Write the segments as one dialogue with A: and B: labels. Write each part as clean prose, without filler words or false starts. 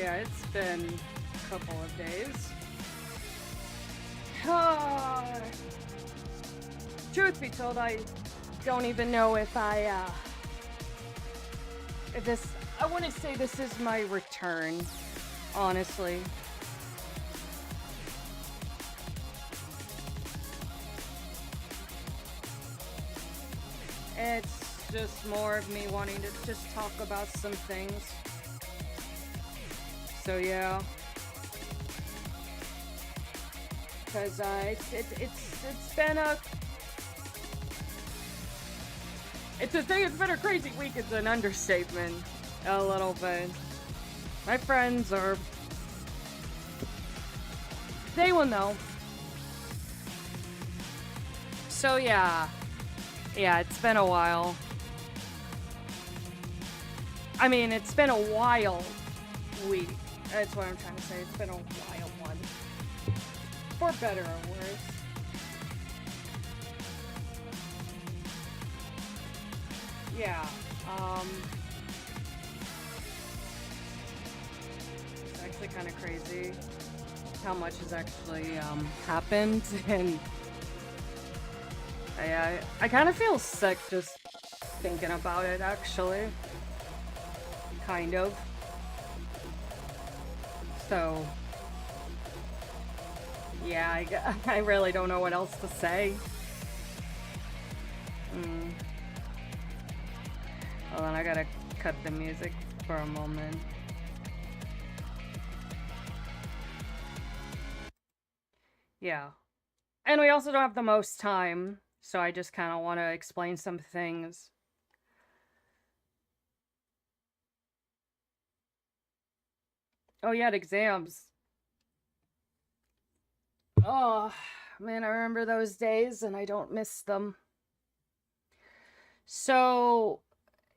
A: yeah, it's been a couple of days. Truth be told, I don't even know if I want to say this is my return, honestly. It's just more of me wanting to just talk about some things. So yeah. Because it's been a... It's been a crazy week. It's an understatement. A little bit. My friends are... They will know. So yeah. Yeah, it's been a while. I mean, it's been a wild week. That's what I'm trying to say. It's been a wild one. For better or worse. Yeah, it's actually kind of crazy how much has actually, happened, and I kind of feel sick just thinking about it, actually. Kind of. So, yeah, I really don't know what else to say. Hold on, I gotta cut the music for a moment. Yeah. And we also don't have the most time, so I just kind of want to explain some things. Oh, yeah, exams. Oh, man, I remember those days, and I don't miss them. So,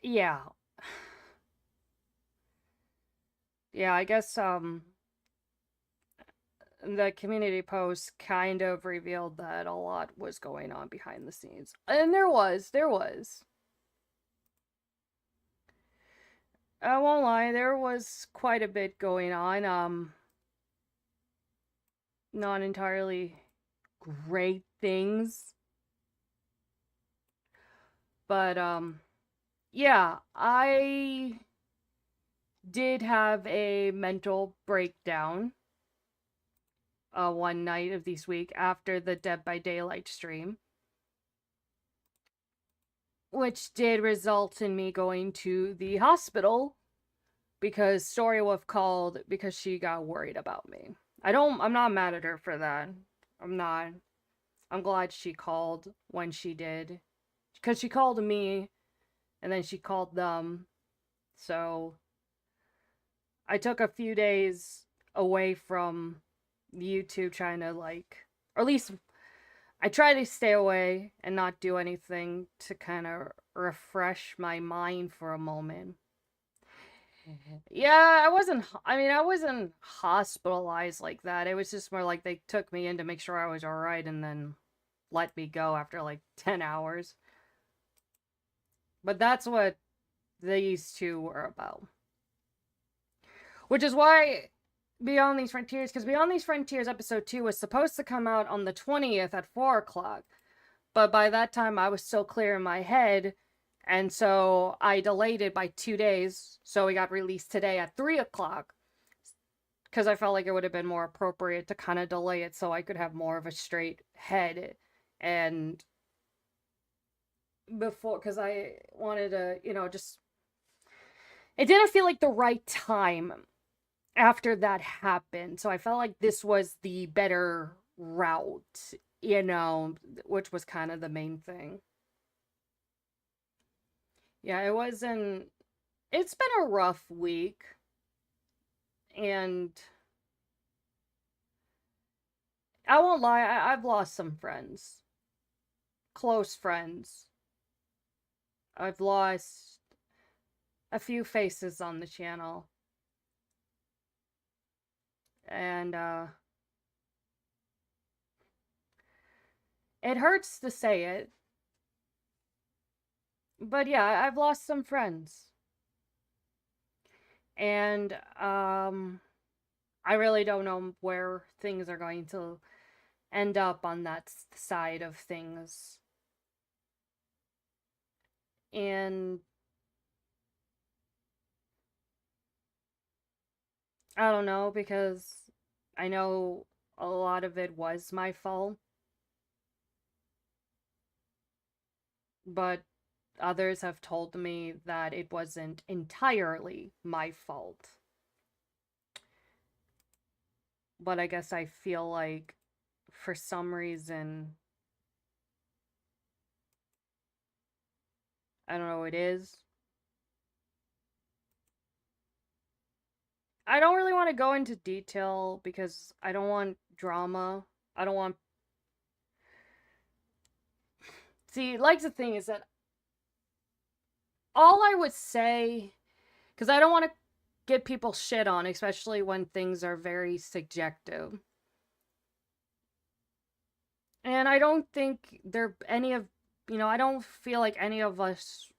A: yeah. Yeah, I guess, the community post kind of revealed that a lot was going on behind the scenes. And there was. I won't lie, there was quite a bit going on. Not entirely great things. But, yeah, I did have a mental breakdown one night of this week after the Dead by Daylight stream, which did result in me going to the hospital because Storywolf called because she got worried about me. I'm not mad at her for that. I'm not. I'm glad she called when she did. Because she called me, and then she called them. So, I took a few days away from YouTube trying to, like... Or at least, I try to stay away and not do anything to kind of refresh my mind for a moment. Yeah, I wasn't hospitalized like that. It was just more like they took me in to make sure I was alright and then let me go after like 10 hours. But that's what these two were about. Which is why Beyond These Frontiers, because Beyond These Frontiers episode 2 was supposed to come out on the 20th at 4 o'clock. But by that time, I was still clear in my head, and so I delayed it by 2 days, so it got released today at 3 o'clock, because I felt like it would have been more appropriate to kind of delay it so I could have more of a straight head, and before, because I wanted to, just... It didn't feel like the right time after that happened, so I felt like this was the better route, which was kind of the main thing. Yeah, it's been a rough week, and I won't lie, I've lost some friends. Close friends. I've lost a few faces on the channel. And, it hurts to say it. But yeah, I've lost some friends. And I really don't know where things are going to end up on that side of things. And I don't know, because I know a lot of it was my fault, but others have told me that it wasn't entirely my fault. But I guess I feel like for some reason, I don't know, it is. I don't really want to go into detail because I don't want drama. I don't want. See, like the thing is that all I would say, because I don't want to get people shit on, especially when things are very subjective. And I don't think there any of, I don't feel like any of us.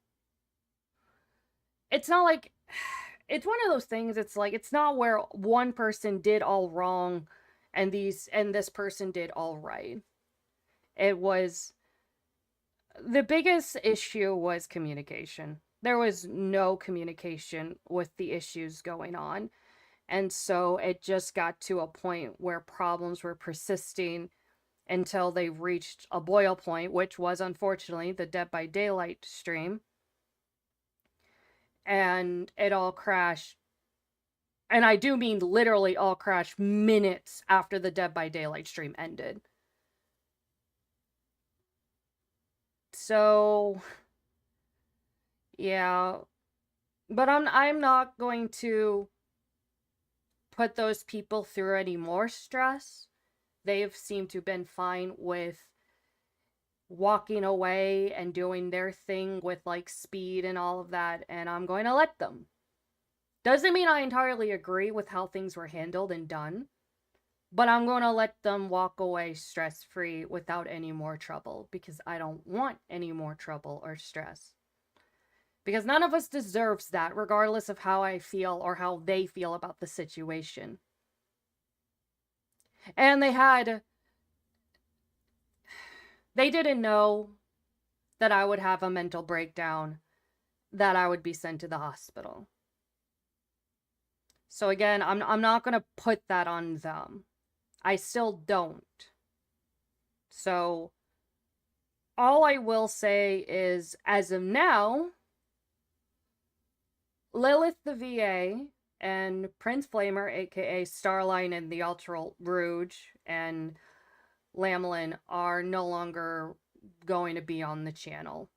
A: It's not like. It's one of those things, it's like, it's not where one person did all wrong and this person did all right. It was the biggest issue was communication. There was no communication with the issues going on. And so it just got to a point where problems were persisting until they reached a boil point, which was unfortunately the Dead by Daylight stream. And it all crashed. And I do mean literally all crashed minutes after the Dead by Daylight stream ended. So, yeah. But I'm not going to put those people through any more stress. They've seemed to have been fine with walking away and doing their thing with like speed and all of that, and I'm going to let them. Doesn't mean I entirely agree with how things were handled and done, but I'm going to let them walk away stress-free without any more trouble because I don't want any more trouble or stress. Because none of us deserves that, regardless of how I feel or how they feel about the situation. And they didn't know that I would have a mental breakdown, that I would be sent to the hospital. So again, I'm not going to put that on them. I still don't. So all I will say is, as of now, Lilith the VA and Prince Flamer, aka Starline and the Ultra Rouge, and Lamlin are no longer going to be on the channel.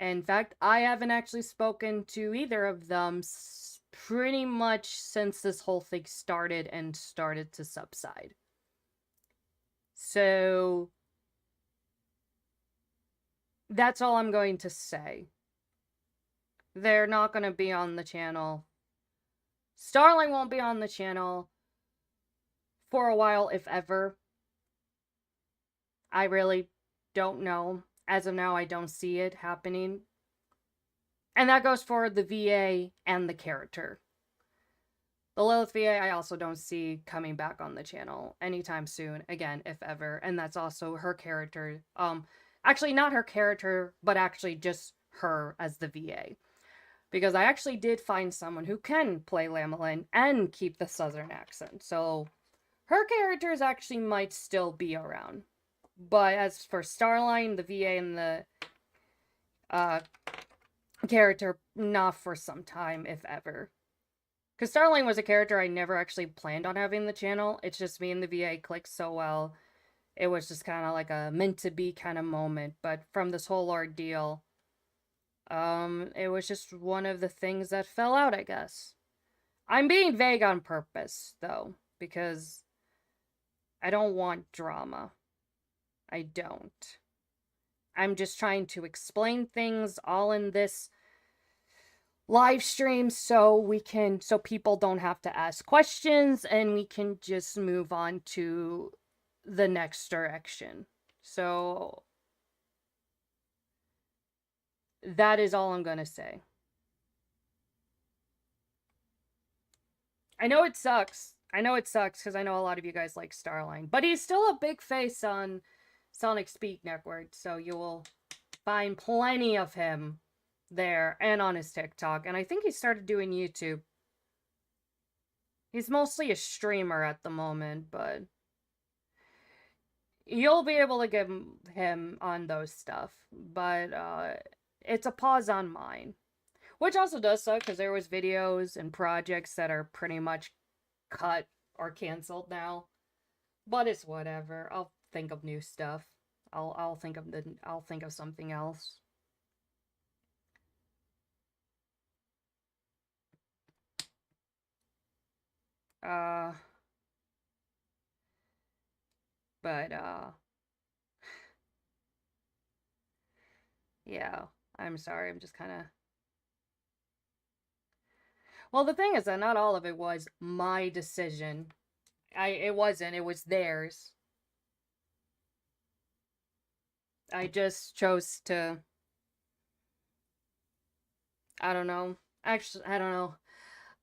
A: In fact, I haven't actually spoken to either of them pretty much since this whole thing started and started to subside. So that's all I'm going to say. They're not going to be on the channel. Starling won't be on the channel for a while, if ever. I really don't know. As of now, I don't see it happening. And that goes for the VA and the character. The Lilith VA, I also don't see coming back on the channel anytime soon, again, if ever. And that's also her character. Actually, not her character, but actually just her as the VA. Because I actually did find someone who can play Lamlin and keep the southern accent. So her characters actually might still be around. But as for Starline, the VA, and the character, not for some time, if ever. Because Starline was a character I never actually planned on having the channel. It's just me and the VA clicked so well. It was just kind of like a meant-to-be kind of moment. But from this whole ordeal, it was just one of the things that fell out, I guess. I'm being vague on purpose, though, because I don't want drama. I don't. I'm just trying to explain things all in this live stream so people don't have to ask questions and we can just move on to the next direction. So That is all I'm gonna say. I know it sucks. I know it sucks because I know a lot of you guys like Starline, but he's still a big face on Sonic Speak Network, so you will find plenty of him there and on his TikTok. And I think he started doing YouTube. He's mostly a streamer at the moment, but you'll be able to get him on those stuff. But it's a pause on mine. Which also does suck because there was videos and projects that are pretty much cut or canceled now. But it's whatever. I'll think of new stuff. I'll think of something else. Uh but yeah, I'm sorry. I'm just kind of Well, the thing is that not all of it was my decision. It wasn't. It was theirs. I just chose to I don't know. Actually, I don't know.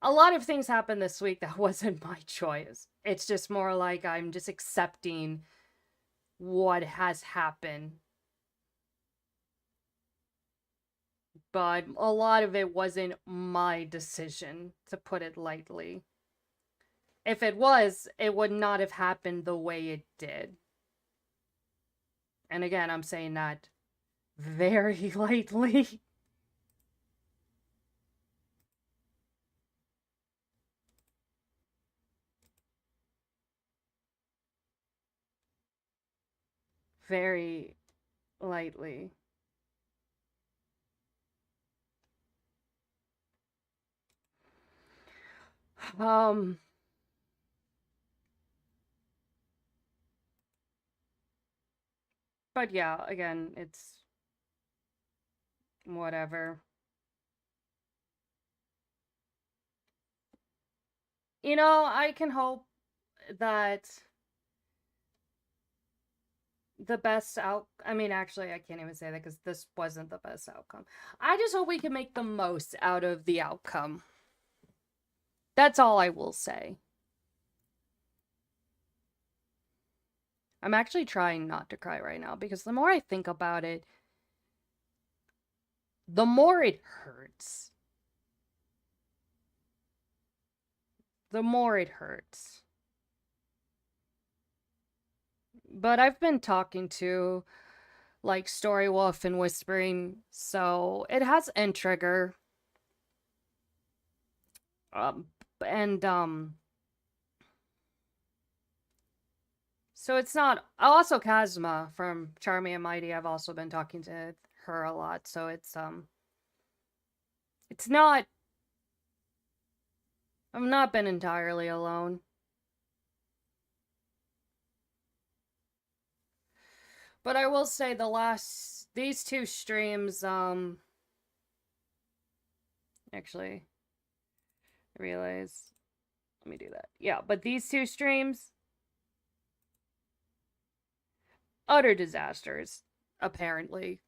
A: A lot of things happened this week that wasn't my choice. It's just more like I'm just accepting what has happened. But a lot of it wasn't my decision, to put it lightly. If it was, it would not have happened the way it did. And again, I'm saying that very lightly. Very lightly. Um, but yeah, again, it's whatever. You know, I can hope that the best out I mean, actually, I can't even say that because this wasn't the best outcome. I just hope we can make the most out of the outcome. That's all I will say. I'm actually trying not to cry right now because the more I think about it, the more it hurts. The more it hurts. But I've been talking to like Story Wolf and Whispering, so it has end trigger. Um and So it's not also Kazuma from Charmy and Mighty. I've also been talking to her a lot, so it's not I've not been entirely alone. But I will say these two streams actually I realize let me do that. Yeah, but these two streams utter disasters apparently.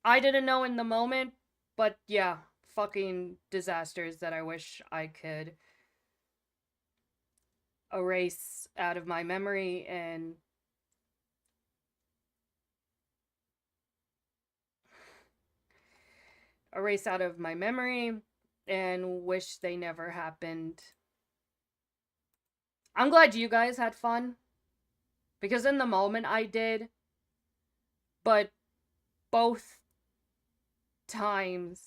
A: I didn't know in the moment, but yeah, fucking disasters that I wish I could erase out of my memory and wish they never happened. I'm glad you guys had fun because in the moment I did, but both times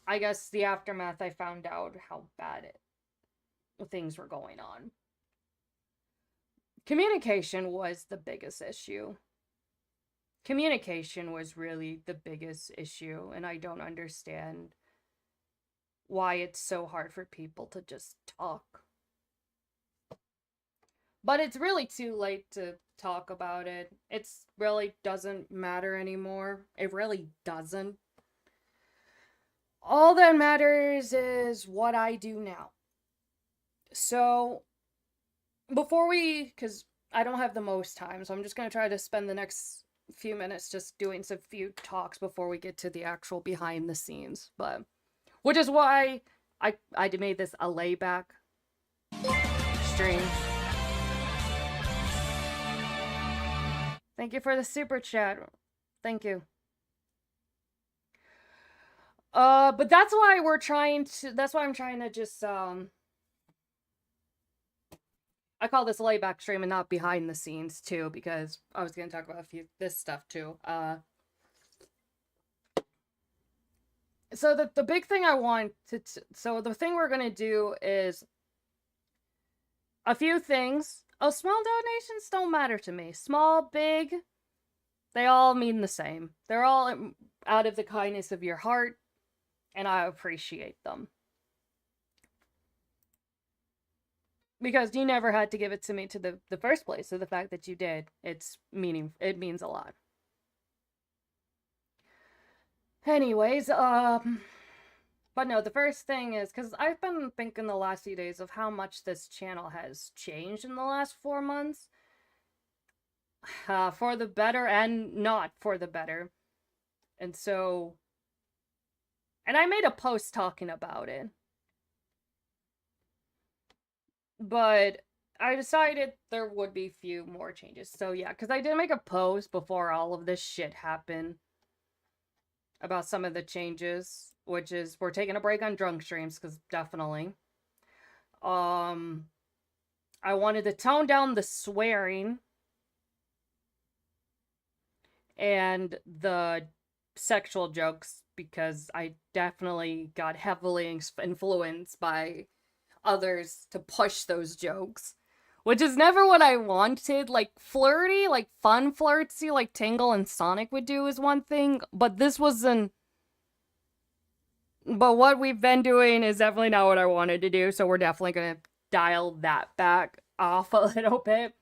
A: I guess the aftermath I found out how bad things were going on. Communication was the biggest issue. Communication was really the biggest issue, and I don't understand why it's so hard for people to just talk. But it's really too late to talk about it. It's really doesn't matter anymore. It really doesn't. All that matters is what I do now. So, before we, because I don't have the most time, so I'm just going to try to spend the next few minutes just doing some few talks before we get to the actual behind the scenes. But, which is why I made this a layback stream. Thank you for the super chat. Thank you. But that's why that's why I'm trying to just, I call this layback stream and not behind the scenes too, because I was gonna talk about this stuff too. So the big thing I want to, so the thing we're gonna do is a few things. Oh, small donations don't matter to me. Small, big, they all mean the same. They're all out of the kindness of your heart, and I appreciate them. Because you never had to give it to me to the first place, so the fact that you did, it means a lot. Anyways, but no, the first thing is, because I've been thinking the last few days of how much this channel has changed in the last 4 months. For the better and not for the better. And so, and I made a post talking about it. But I decided there would be few more changes. So yeah, because I did make a post before all of this shit happened about some of the changes, which is we're taking a break on drunk streams, because definitely. I wanted to tone down the swearing and the sexual jokes, because I definitely got heavily influenced by others to push those jokes, which is never what I wanted. Like flirty, like fun flirtsy, like Tangle and Sonic would do is one thing, but this wasn't. But what we've been doing is definitely not what I wanted to do, so we're definitely gonna dial that back off a little bit.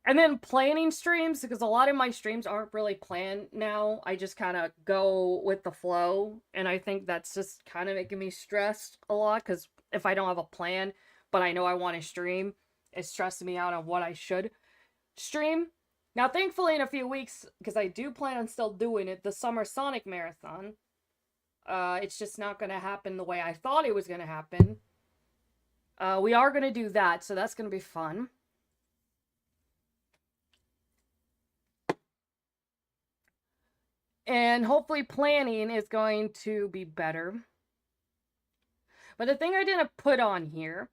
A: And then planning streams, because a lot of my streams aren't really planned now. I just kind of go with the flow, and I think that's just kind of making me stressed a lot, because if I don't have a plan, but I know I want to stream, it's stressing me out on what I should stream. Now, thankfully, in a few weeks, because I do plan on still doing it, the Summer Sonic Marathon, it's just not going to happen the way I thought it was going to happen. We are going to do that, so that's going to be fun. And hopefully planning is going to be better. But the thing I didn't put on here,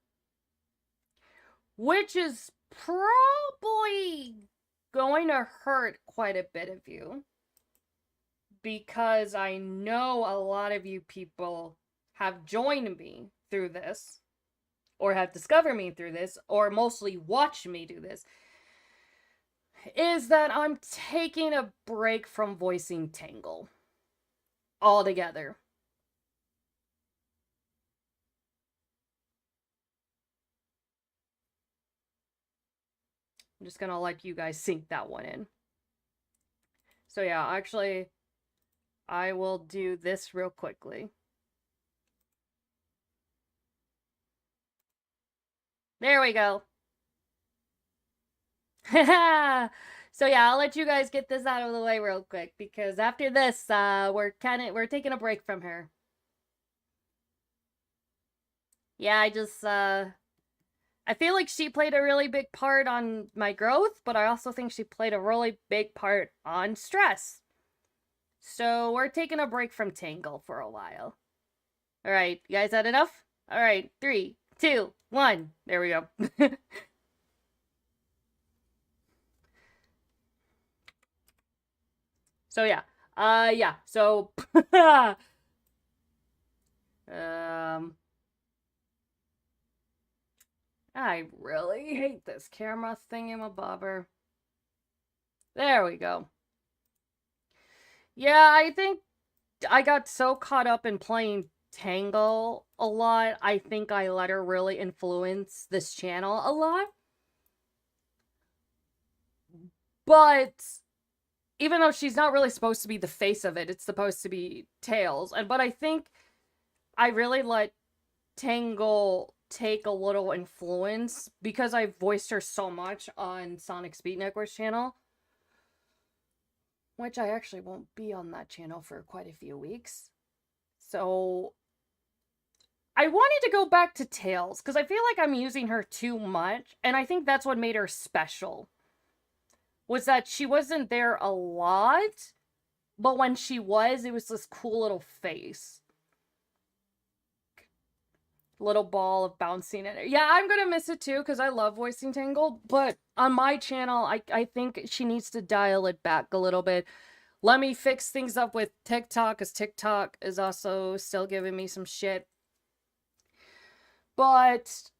A: which is probably going to hurt quite a bit of you, because I know a lot of you people have joined me through this, or have discovered me through this, or mostly watched me do this, is that I'm taking a break from voicing Tangle altogether. I'm just gonna let you guys sink that one in. So yeah, actually, I will do this real quickly. There we go. So yeah, I'll let you guys get this out of the way real quick, because after this, we're taking a break from her. Yeah, I feel like she played a really big part on my growth, but I also think she played a really big part on stress. So we're taking a break from Tangle for a while. Alright, you guys had enough? Alright, 3, 2, 1. There we go. So yeah. Yeah. So I really hate this camera thingamabobber. There we go. Yeah, I think I got so caught up in playing Tangle a lot. I think I let her really influence this channel a lot. But even though she's not really supposed to be the face of it, it's supposed to be Tails. But I think I really let Tangle take a little influence because I voiced her so much on Sonic Speed Network's channel, which I actually won't be on that channel for quite a few weeks. So I wanted to go back to Tails because I feel like I'm using her too much, and I think that's what made her special. Was that she wasn't there a lot, but when she was, it was this cool little face. Little ball of bouncing in it. Yeah, I'm gonna miss it too, because I love voicing Tangle, but on my channel, I think she needs to dial it back a little bit. Let me fix things up with TikTok, because TikTok is also still giving me some shit. But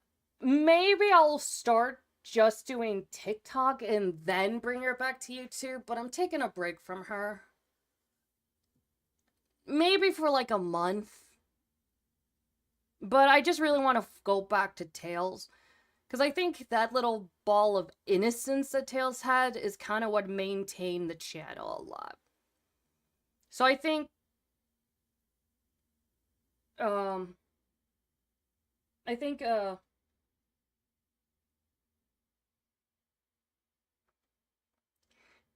A: maybe I'll start just doing TikTok and then bring her back to YouTube, but I'm taking a break from her. Maybe for like a month. But I just really want to go back to Tails. Because I think that little ball of innocence that Tails had is kind of what maintained the channel a lot. So I think...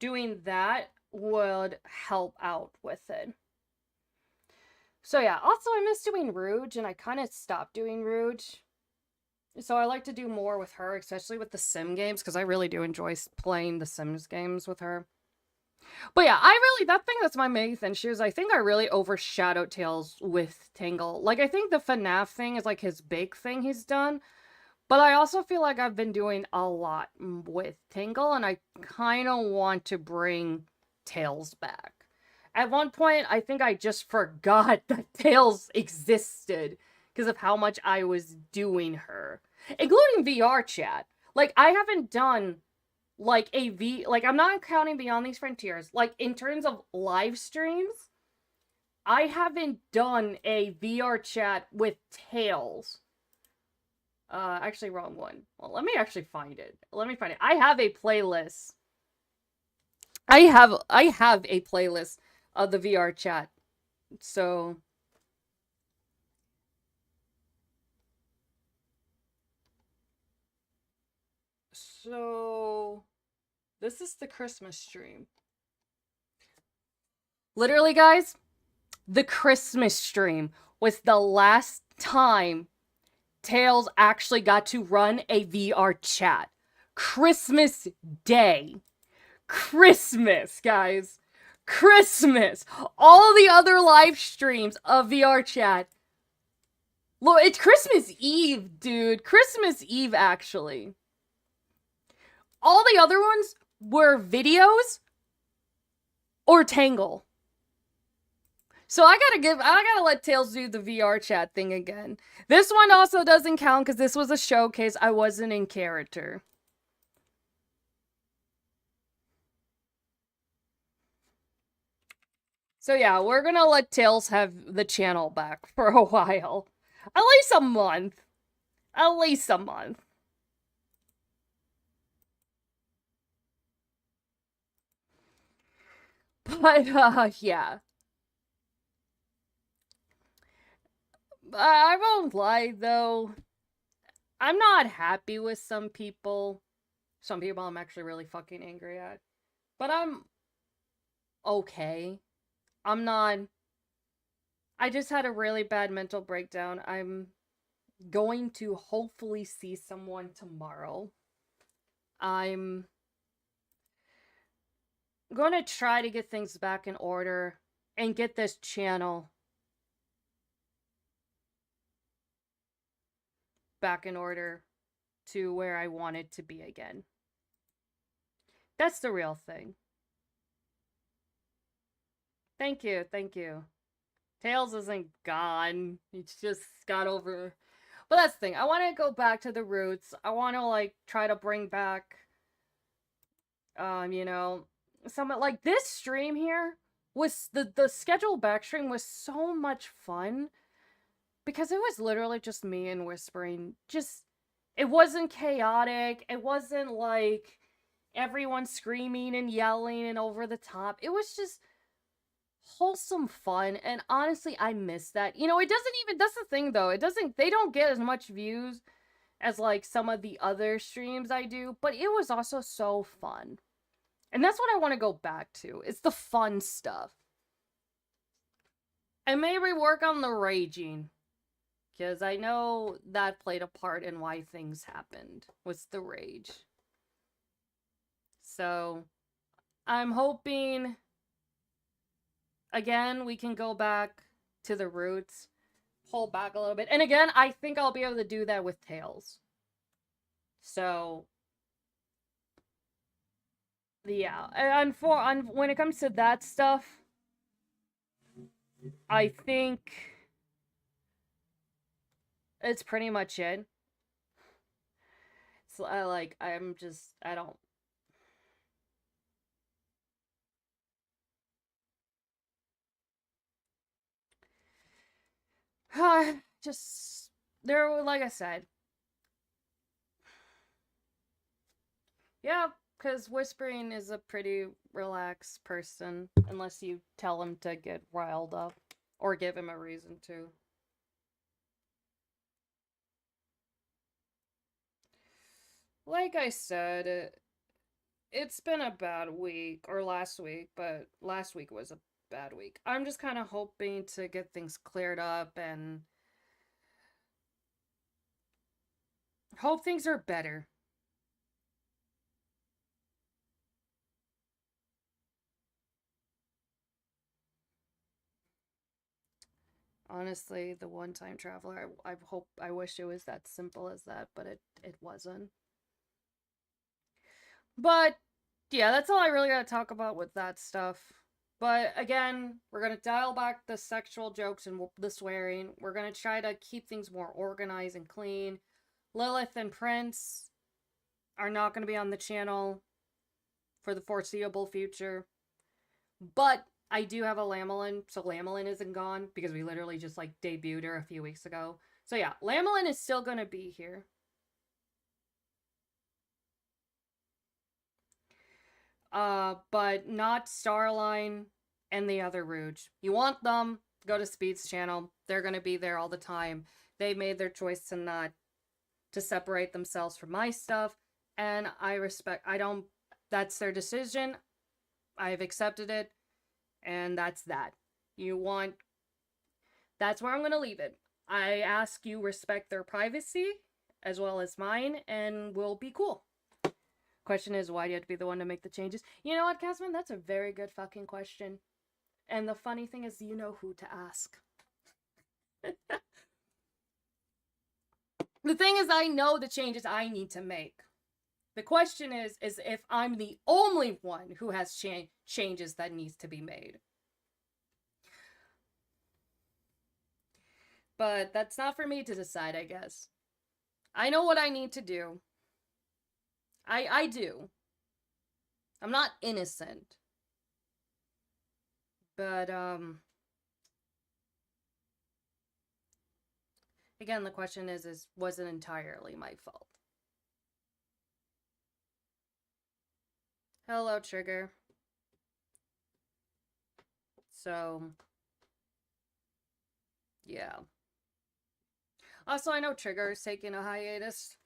A: doing that would help out with it. So yeah, also I miss doing Rouge, and I kind of stopped doing Rouge. So I like to do more with her, especially with the Sim games, because I really do enjoy playing the Sims games with her. But yeah, that's my main thing. I think I really overshadowed Tails with Tangle. Like, I think the FNAF thing is like his big thing he's done. But I also feel like I've been doing a lot with Tangle, and I kind of want to bring Tails back. At one point, I think I just forgot that Tails existed because of how much I was doing her. Including VR chat. Like, I haven't done, like, I'm not counting Beyond These Frontiers. Like, in terms of live streams, I haven't done a VR chat with Tails. Actually, wrong one. Well, let me actually find it. I have a playlist. I have a playlist of the VR chat. So... this is the Christmas stream. Literally, guys, the Christmas stream was the last time Tails actually got to run a VR chat. Christmas Day. Christmas, guys. Christmas. All the other live streams of VR chat. Look, it's Christmas Eve, dude. Christmas Eve, actually. All the other ones were videos or Tangle. So I gotta let Tails do the VR chat thing again. This one also doesn't count because this was a showcase. I wasn't in character. So yeah, we're gonna let Tails have the channel back for a while. At least a month. At least a month. But, yeah. I won't lie, though. I'm not happy with some people. Some people I'm actually really fucking angry at. But I'm okay. I'm not... I just had a really bad mental breakdown. I'm going to hopefully see someone tomorrow. I'm going to try to get things back in order and get this channel back in order to where I want it to be again. That's the real thing. Thank you, thank you. Tails isn't gone. It's just got over... But that's the thing. I want to go back to the roots. I want to, like, try to bring back... you know... Somewhat like this stream here was... The scheduled back stream was so much fun. Because it was literally just me and whispering. Just... It wasn't chaotic. It wasn't, like, everyone screaming and yelling and over the top. It was just... wholesome fun, and honestly, I miss that. You know, it doesn't even, that's the thing though, they don't get as much views as like some of the other streams I do, but it was also so fun. And that's what I want to go back to. It's the fun stuff. And maybe work on the raging. Because I know that played a part in why things happened. Was the rage. So, I'm hoping, again, we can go back to the roots. Pull back a little bit. And again, I think I'll be able to do that with Tails. So, yeah. And when it comes to that stuff, I think it's pretty much it. So I don't. Just, there, like I said. Yeah, because Whispering is a pretty relaxed person, unless you tell him to get riled up, or give him a reason to. Like I said, it's been a bad week, or last week, but last week was a bad week. I'm just kind of hoping to get things cleared up and hope things are better. Honestly, the one-time traveler, I wish it was that simple as that, but it wasn't. But yeah, that's all I really gotta talk about with that stuff. But again, we're gonna dial back the sexual jokes and the swearing. We're gonna try to keep things more organized and clean. Lilith and Prince are not gonna be on the channel for the foreseeable future. But I do have a Lamelin, so Lamelin isn't gone because we literally just like debuted her a few weeks ago. So yeah, Lamelin is still gonna be here. But not Starline and the other Rouge. You want them, go to Speed's channel. They're gonna be there all the time. They made their choice to not to separate themselves from my stuff, and I respect, that's their decision. I've accepted it, and that's that. That's where I'm gonna leave it. I ask you respect their privacy as well as mine, and we'll be cool. Question is, why do you have to be the one to make the changes? You know what, Casman? That's a very good fucking question. And the funny thing is, you know who to ask. The thing is, I know the changes I need to make. The question is if I'm the only one who has changes that needs to be made. But that's not for me to decide, I guess. I know what I need to do. I do. I'm not innocent. But, again, the question is was it entirely my fault? Hello, Trigger. So, yeah. Also, I know Trigger is taking a hiatus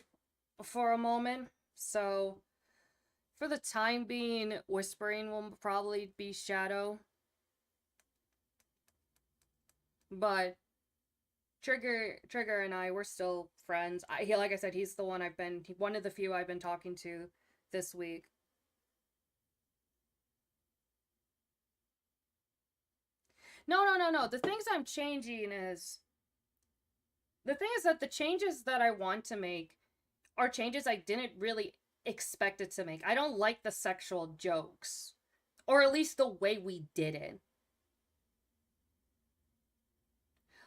A: for a moment, so for the time being, Whispering will probably be Shadow. But Trigger and I, we're still friends. Like I said, he's the one one of the few I've been talking to this week. No. The things I'm changing is... The thing is that the changes that I want to make are changes I didn't really expect it to make. I don't like the sexual jokes. Or at least the way we did it.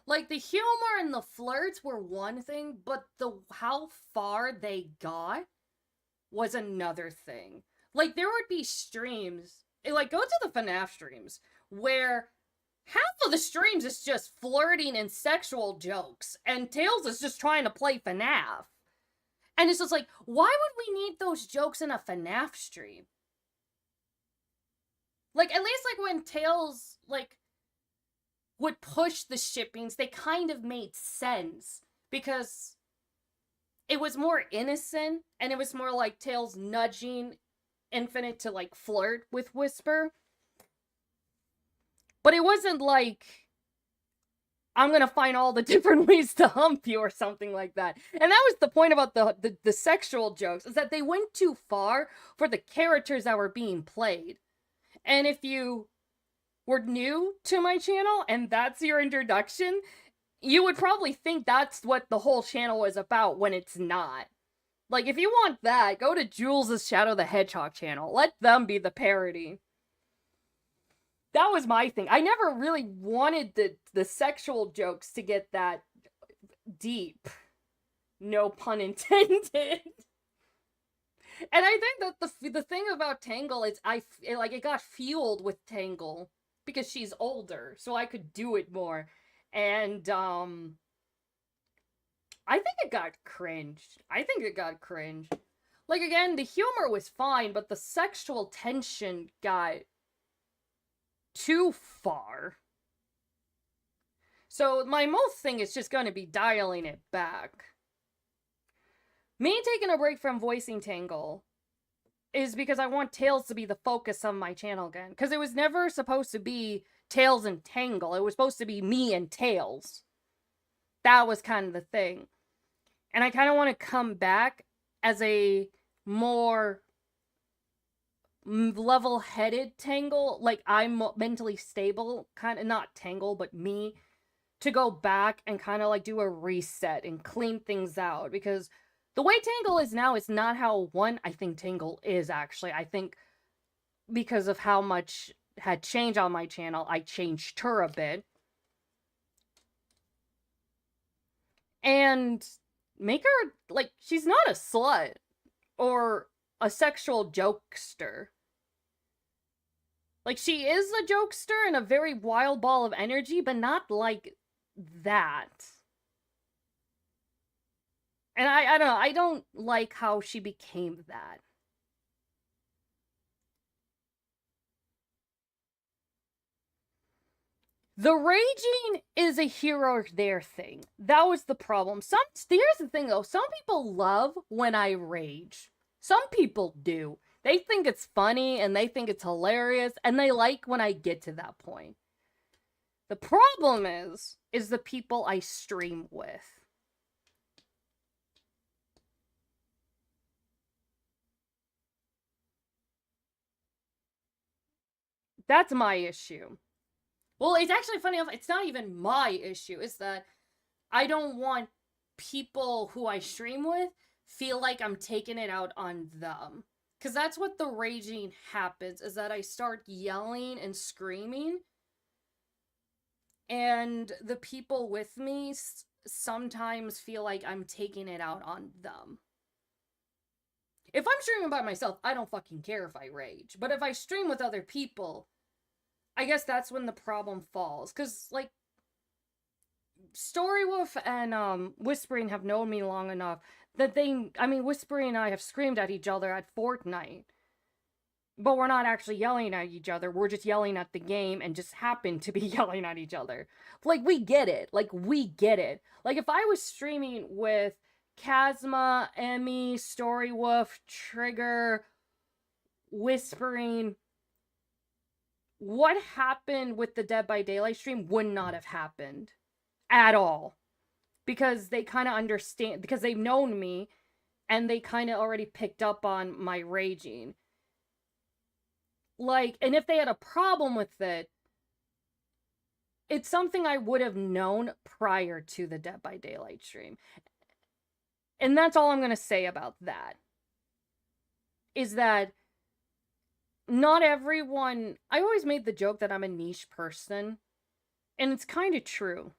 A: Like, the humor and the flirts were one thing, but how far they got was another thing. Like, there would be streams, like, go to the FNAF streams, where half of the streams is just flirting and sexual jokes, and Tails is just trying to play FNAF. And it's just like, why would we need those jokes in a FNAF stream? Like, at least, like, when Tails, like, would push the shippings, they kind of made sense. Because it was more innocent, and it was more like Tails nudging Infinite to, like, flirt with Whisper. But it wasn't like, I'm gonna find all the different ways to hump you or something like that. And that was the point about the sexual jokes, is that they went too far for the characters that were being played. And if you were new to my channel and that's your introduction, you would probably think that's what the whole channel is about when it's not. Like, if you want that, go to Jules' Shadow the Hedgehog channel. Let them be the parody. That was my thing. I never really wanted the sexual jokes to get that deep. No pun intended. And I think that the thing about Tangle is it got fueled with Tangle because she's older, so I could do it more. And I think it got cringe. Like, again, the humor was fine, but the sexual tension got too far. So my most thing is just going to be dialing it back. Me taking a break from voicing Tangle is because I want Tails to be the focus of my channel again. Because it was never supposed to be Tails and Tangle. It was supposed to be me and Tails. That was kind of the thing. And I kind of want to come back as a more level-headed Tangle. Like, I'm mentally stable. Kind of, not Tangle, but me. To go back and kind of, like, do a reset and clean things out. Because the way Tangle is now is not how, I think Tangle is, actually. I think because of how much had changed on my channel, I changed her a bit. And make her, like, she's not a slut or a sexual jokester. Like, she is a jokester and a very wild ball of energy, but not like that. And I don't know, I don't like how she became that. The raging is a hero there thing. That was the problem. Here's the thing though, some people love when I rage. Some people do. They think it's funny and they think it's hilarious and they like when I get to that point. The problem is the people I stream with. That's my issue. Well, it's actually funny enough, it's not even my issue. It's that I don't want people who I stream with feel like I'm taking it out on them. Because that's what the raging happens, is that I start yelling and screaming. And the people with me sometimes feel like I'm taking it out on them. If I'm streaming by myself, I don't fucking care if I rage. But if I stream with other people, I guess that's when the problem falls. Because, like, Storywolf and Whispering have known me long enough that Whispering and I have screamed at each other at Fortnite. But we're not actually yelling at each other. We're just yelling at the game and just happen to be yelling at each other. Like, we get it. Like, if I was streaming with Kazma, Emmy, Storywolf, Trigger, Whispering, what happened with the Dead by Daylight stream would not have happened. At all. Because they kind of understand, because they've known me, and they kind of already picked up on my raging. Like, and if they had a problem with it, it's something I would have known prior to the Dead by Daylight stream. And that's all I'm going to say about that. Is that not everyone... I always made the joke that I'm a niche person. And it's kind of true.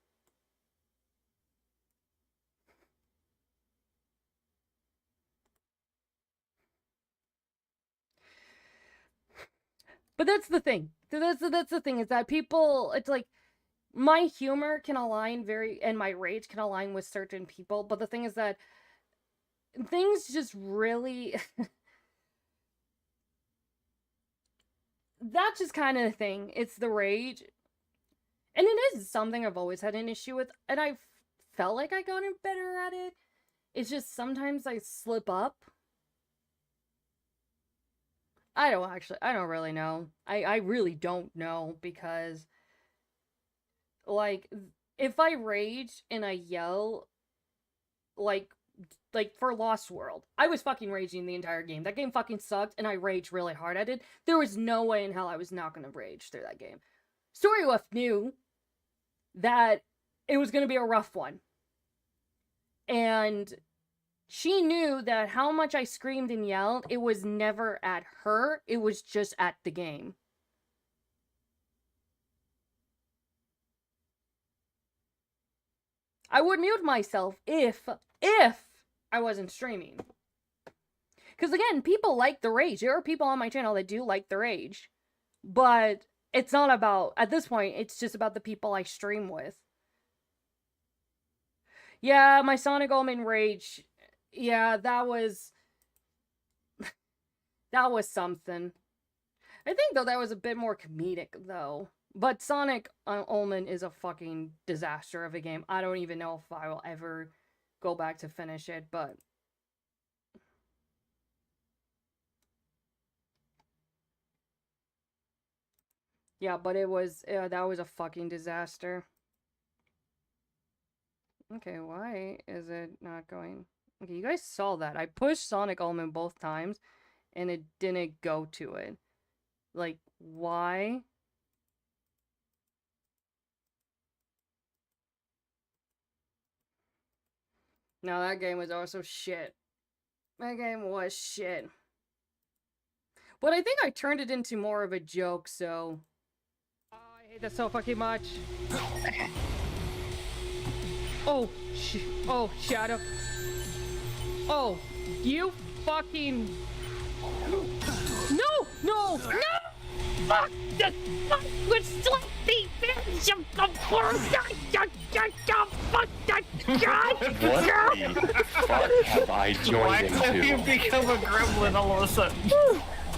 A: But that's the thing. That's the thing, is that people... It's like, my humor can align and my rage can align with certain people. But the thing is that things just really... that's just kind of the thing. It's the rage. And it is something I've always had an issue with, and I felt like I gotten better at it. It's just sometimes I slip up. I don't really know. I really don't know, because, like, if I rage and I yell, like for Lost World, I was fucking raging the entire game. That game fucking sucked, and I raged really hard at it. There was no way in hell I was not gonna rage through that game. Storywolf knew that it was gonna be a rough one. And she knew that how much I screamed and yelled, it was never at her, it was just at the game. I would mute myself if I wasn't streaming. Because again, people like the rage. There are people on my channel that do like the rage. But it's not about, at this point, it's just about the people I stream with. Yeah, my Sonic Omen rage. Yeah, that was something. I think, though, that was a bit more comedic, though. But Sonic Omen is a fucking disaster of a game. I don't even know if I will ever go back to finish it, but... yeah, but it was, that was a fucking disaster. Okay, why is it not going? Okay, you guys saw that. I pushed Sonic Omen both times, and it didn't go to it. Like, why? No, that game was also shit. That game was shit. But I think I turned it into more of a joke, so... oh, I hate that so fucking much. Oh, Shadow. Oh, you fucking... No! No! No! Fuck! The fuck would slap the bitch of the world! Fuck that god!
B: What the fuck have I joined into?
C: Why have you become a gremlin all of a sudden?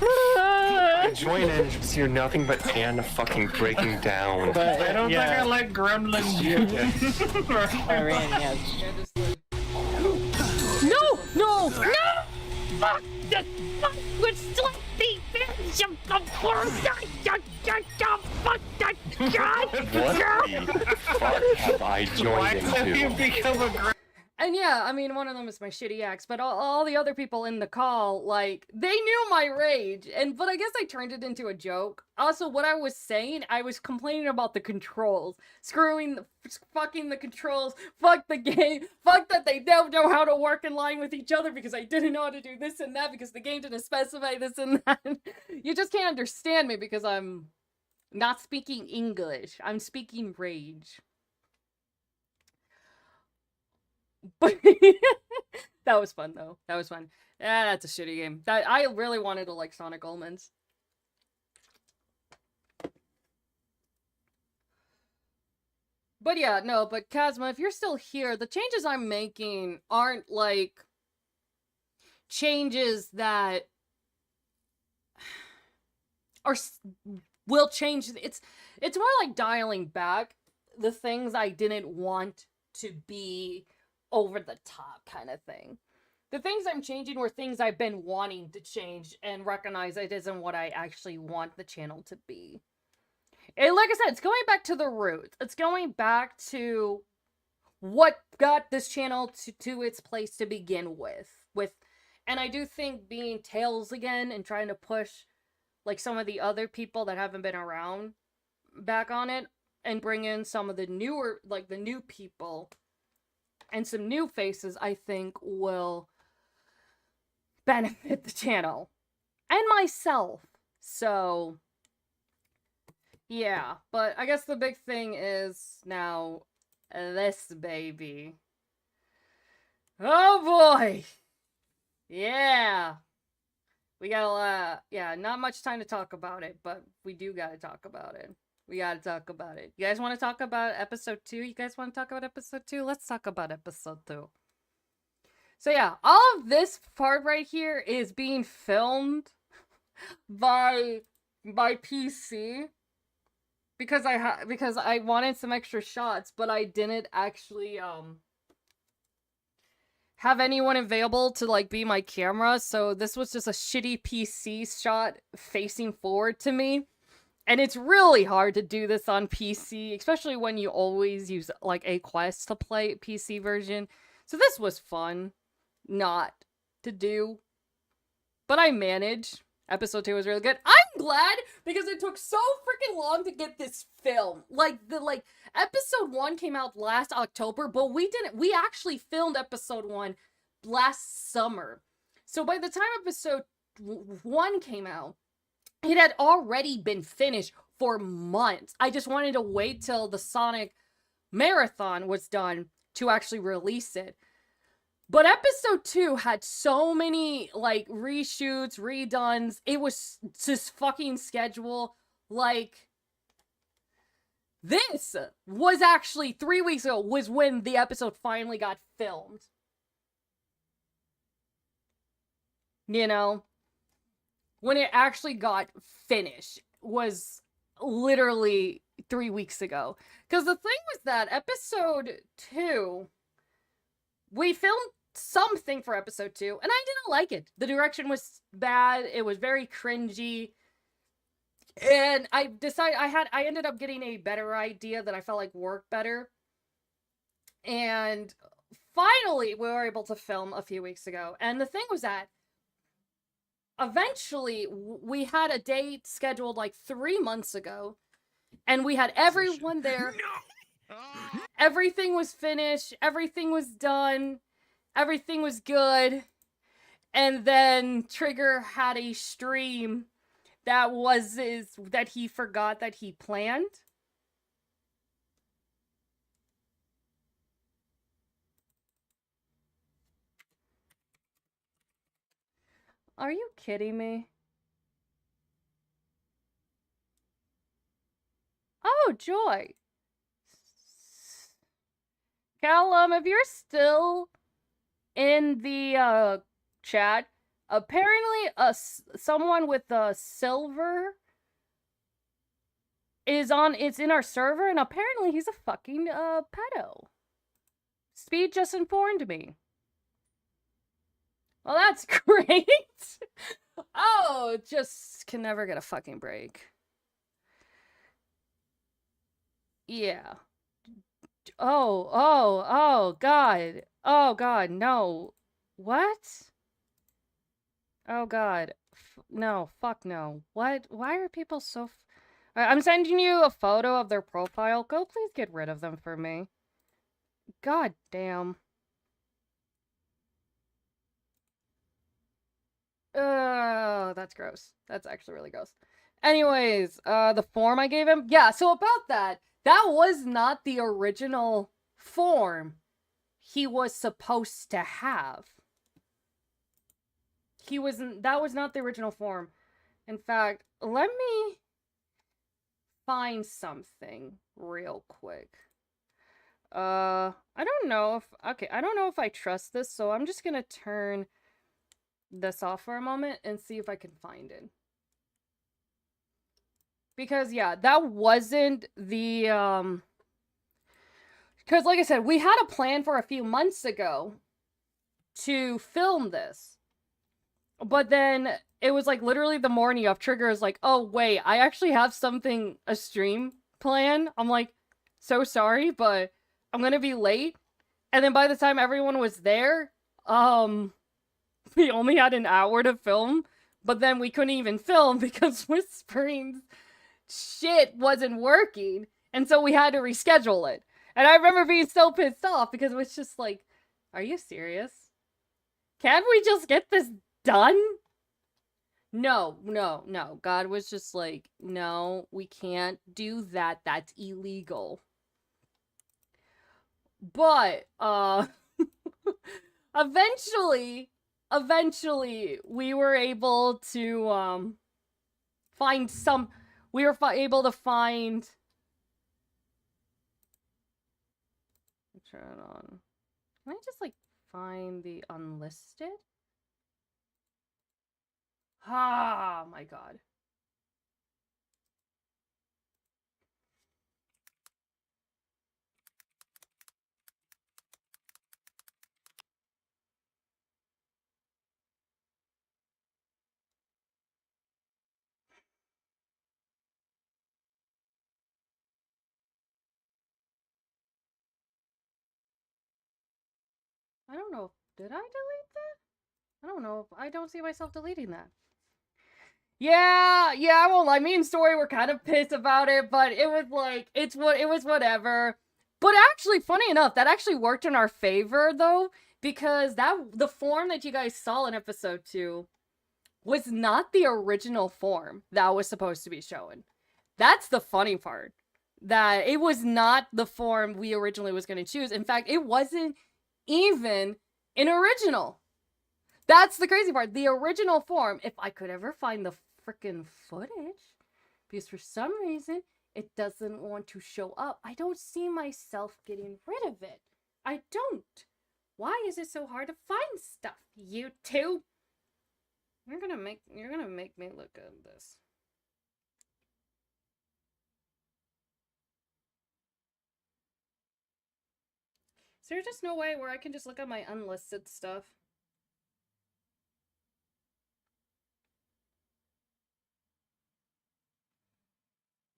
B: I joined in and just hear nothing but Anna fucking breaking down.
C: But I don't think I like gremlins.
A: No! No! No! Fuck! The fuck would slap the bitch of the world! Fuck that god!
B: What the fuck have I
C: Why
B: joined
C: have you
B: into?
C: become a gremlin?
A: And yeah, I mean, one of them is my shitty ex, but all the other people in the call, like, they knew my rage, but I guess I turned it into a joke. Also, what I was saying, I was complaining about the controls. Fucking the controls, fuck the game, fuck that they don't know how to work in line with each other because I didn't know how to do this and that because the game didn't specify this and that. You just can't understand me because I'm not speaking English. I'm speaking rage. But that was fun, though. That was fun. Yeah, that's a shitty game. I really wanted to like Sonic Omens. But yeah, no, but Kazma, if you're still here, the changes I'm making aren't, like, changes that will change. It's more like dialing back the things I didn't want to be over the top kind of thing. The things I'm changing were things I've been wanting to change and recognize it isn't what I actually want the channel to be. And like I said, it's going back to the roots. It's going back to what got this channel to its place to begin with. And I do think being Tails again and trying to push like some of the other people that haven't been around back on it and bring in some of the newer, like the new people and some new faces, I think will benefit the channel and myself. So yeah, but I guess the big thing is now this baby. Oh boy! Yeah! We got a lot, yeah, not much time to talk about it, but we do gotta talk about it. We gotta talk about it. You guys want to talk about episode 2? You guys want to talk about episode 2? Let's talk about episode 2. So yeah, all of this part right here is being filmed by my PC because I wanted some extra shots, but I didn't actually have anyone available to like be my camera, so this was just a shitty PC shot facing forward to me. And it's really hard to do this on PC, especially when you always use like a Quest to play PC version. So this was fun not to do. But I managed. Episode 2 was really good. I'm glad because it took so freaking long to get this film. Like episode 1 came out last October, but we actually filmed episode 1 last summer. So by the time episode 1 came out, it had already been finished for months. I just wanted to wait till the Sonic Marathon was done to actually release it. But episode 2 had so many, like, reshoots, redones. It was just fucking schedule. Like, this was actually 3 weeks ago was when the episode finally got filmed. You know? When it actually got finished was literally 3 weeks ago. Because the thing was that episode 2, we filmed something for episode 2, and I didn't like it. The direction was bad. It was very cringy. And I decided I ended up getting a better idea that I felt like worked better. And finally, we were able to film a few weeks ago. And the thing was that eventually we had a date scheduled like 3 months ago, and we had everyone there.
D: No!
A: Everything was finished. Everything was done. Everything was good. And then Trigger had a stream that he forgot that he planned. Are you kidding me? Oh, joy. Callum, if you're still in the chat, apparently someone with a silver it's in our server, and apparently he's a fucking pedo. Speed just informed me. Well, that's great. Oh, just can never get a fucking break. Yeah. Oh, God. Oh, God, no. What? Oh, God. No, fuck no. What? Why are people so... I'm sending you a photo of their profile. Go please get rid of them for me. God damn. Oh, that's gross. That's actually really gross. Anyways, the form I gave him. Yeah, so about that. That was not the original form he was supposed to have. That was not the original form. In fact, let me find something real quick. I don't know if I trust this, so I'm just gonna turn this off for a moment and see if I can find it. Because, yeah, that wasn't the, because, like I said, we had a plan for a few months ago to film this. But then it was, like, literally the morning of. Trigger is like, oh, wait, I actually have a stream plan. I'm like, so sorry, but I'm gonna be late. And then by the time everyone was there, we only had an hour to film. But then we couldn't even film because Whispering's shit wasn't working, and so we had to reschedule it. And I remember being so pissed off because it was just like, are you serious? Can't we just get this done? No. God was just like, no, we can't do that. That's illegal. But, eventually, we were able to, find some... We were able to find... Turn it on. Can I just, like, find the unlisted? Ah, my God. I don't know. Did I delete that? I don't know. I don't see myself deleting that. Yeah, I won't lie. Me and Story were kind of pissed about it, but it was like, it was whatever. But actually, funny enough, that actually worked in our favor, though, because the form that you guys saw in episode 2 was not the original form that was supposed to be shown. That's the funny part. That it was not the form we originally was going to choose. In fact, it wasn't even an original. That's the crazy part. The original form, if I could ever find the freaking footage, because for some reason, it doesn't want to show up. I don't see myself getting rid of it. I don't. Why is it so hard to find stuff, you two? You're gonna make me look at this. Is there just no way where I can just look at my unlisted stuff?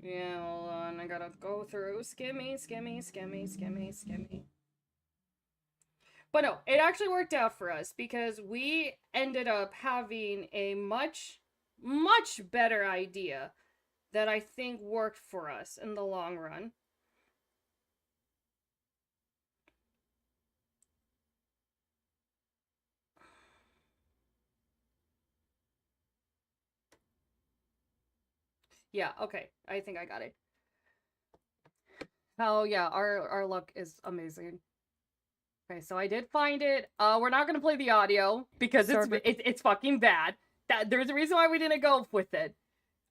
A: Yeah, hold on. I gotta go through skimmy. But no, it actually worked out for us because we ended up having a much better idea that I think worked for us in the long run. Yeah, okay. I think I got it. Oh yeah, our luck is amazing. Okay, so I did find it. We're not gonna play the audio because it's fucking bad. There's a reason why we didn't go with it.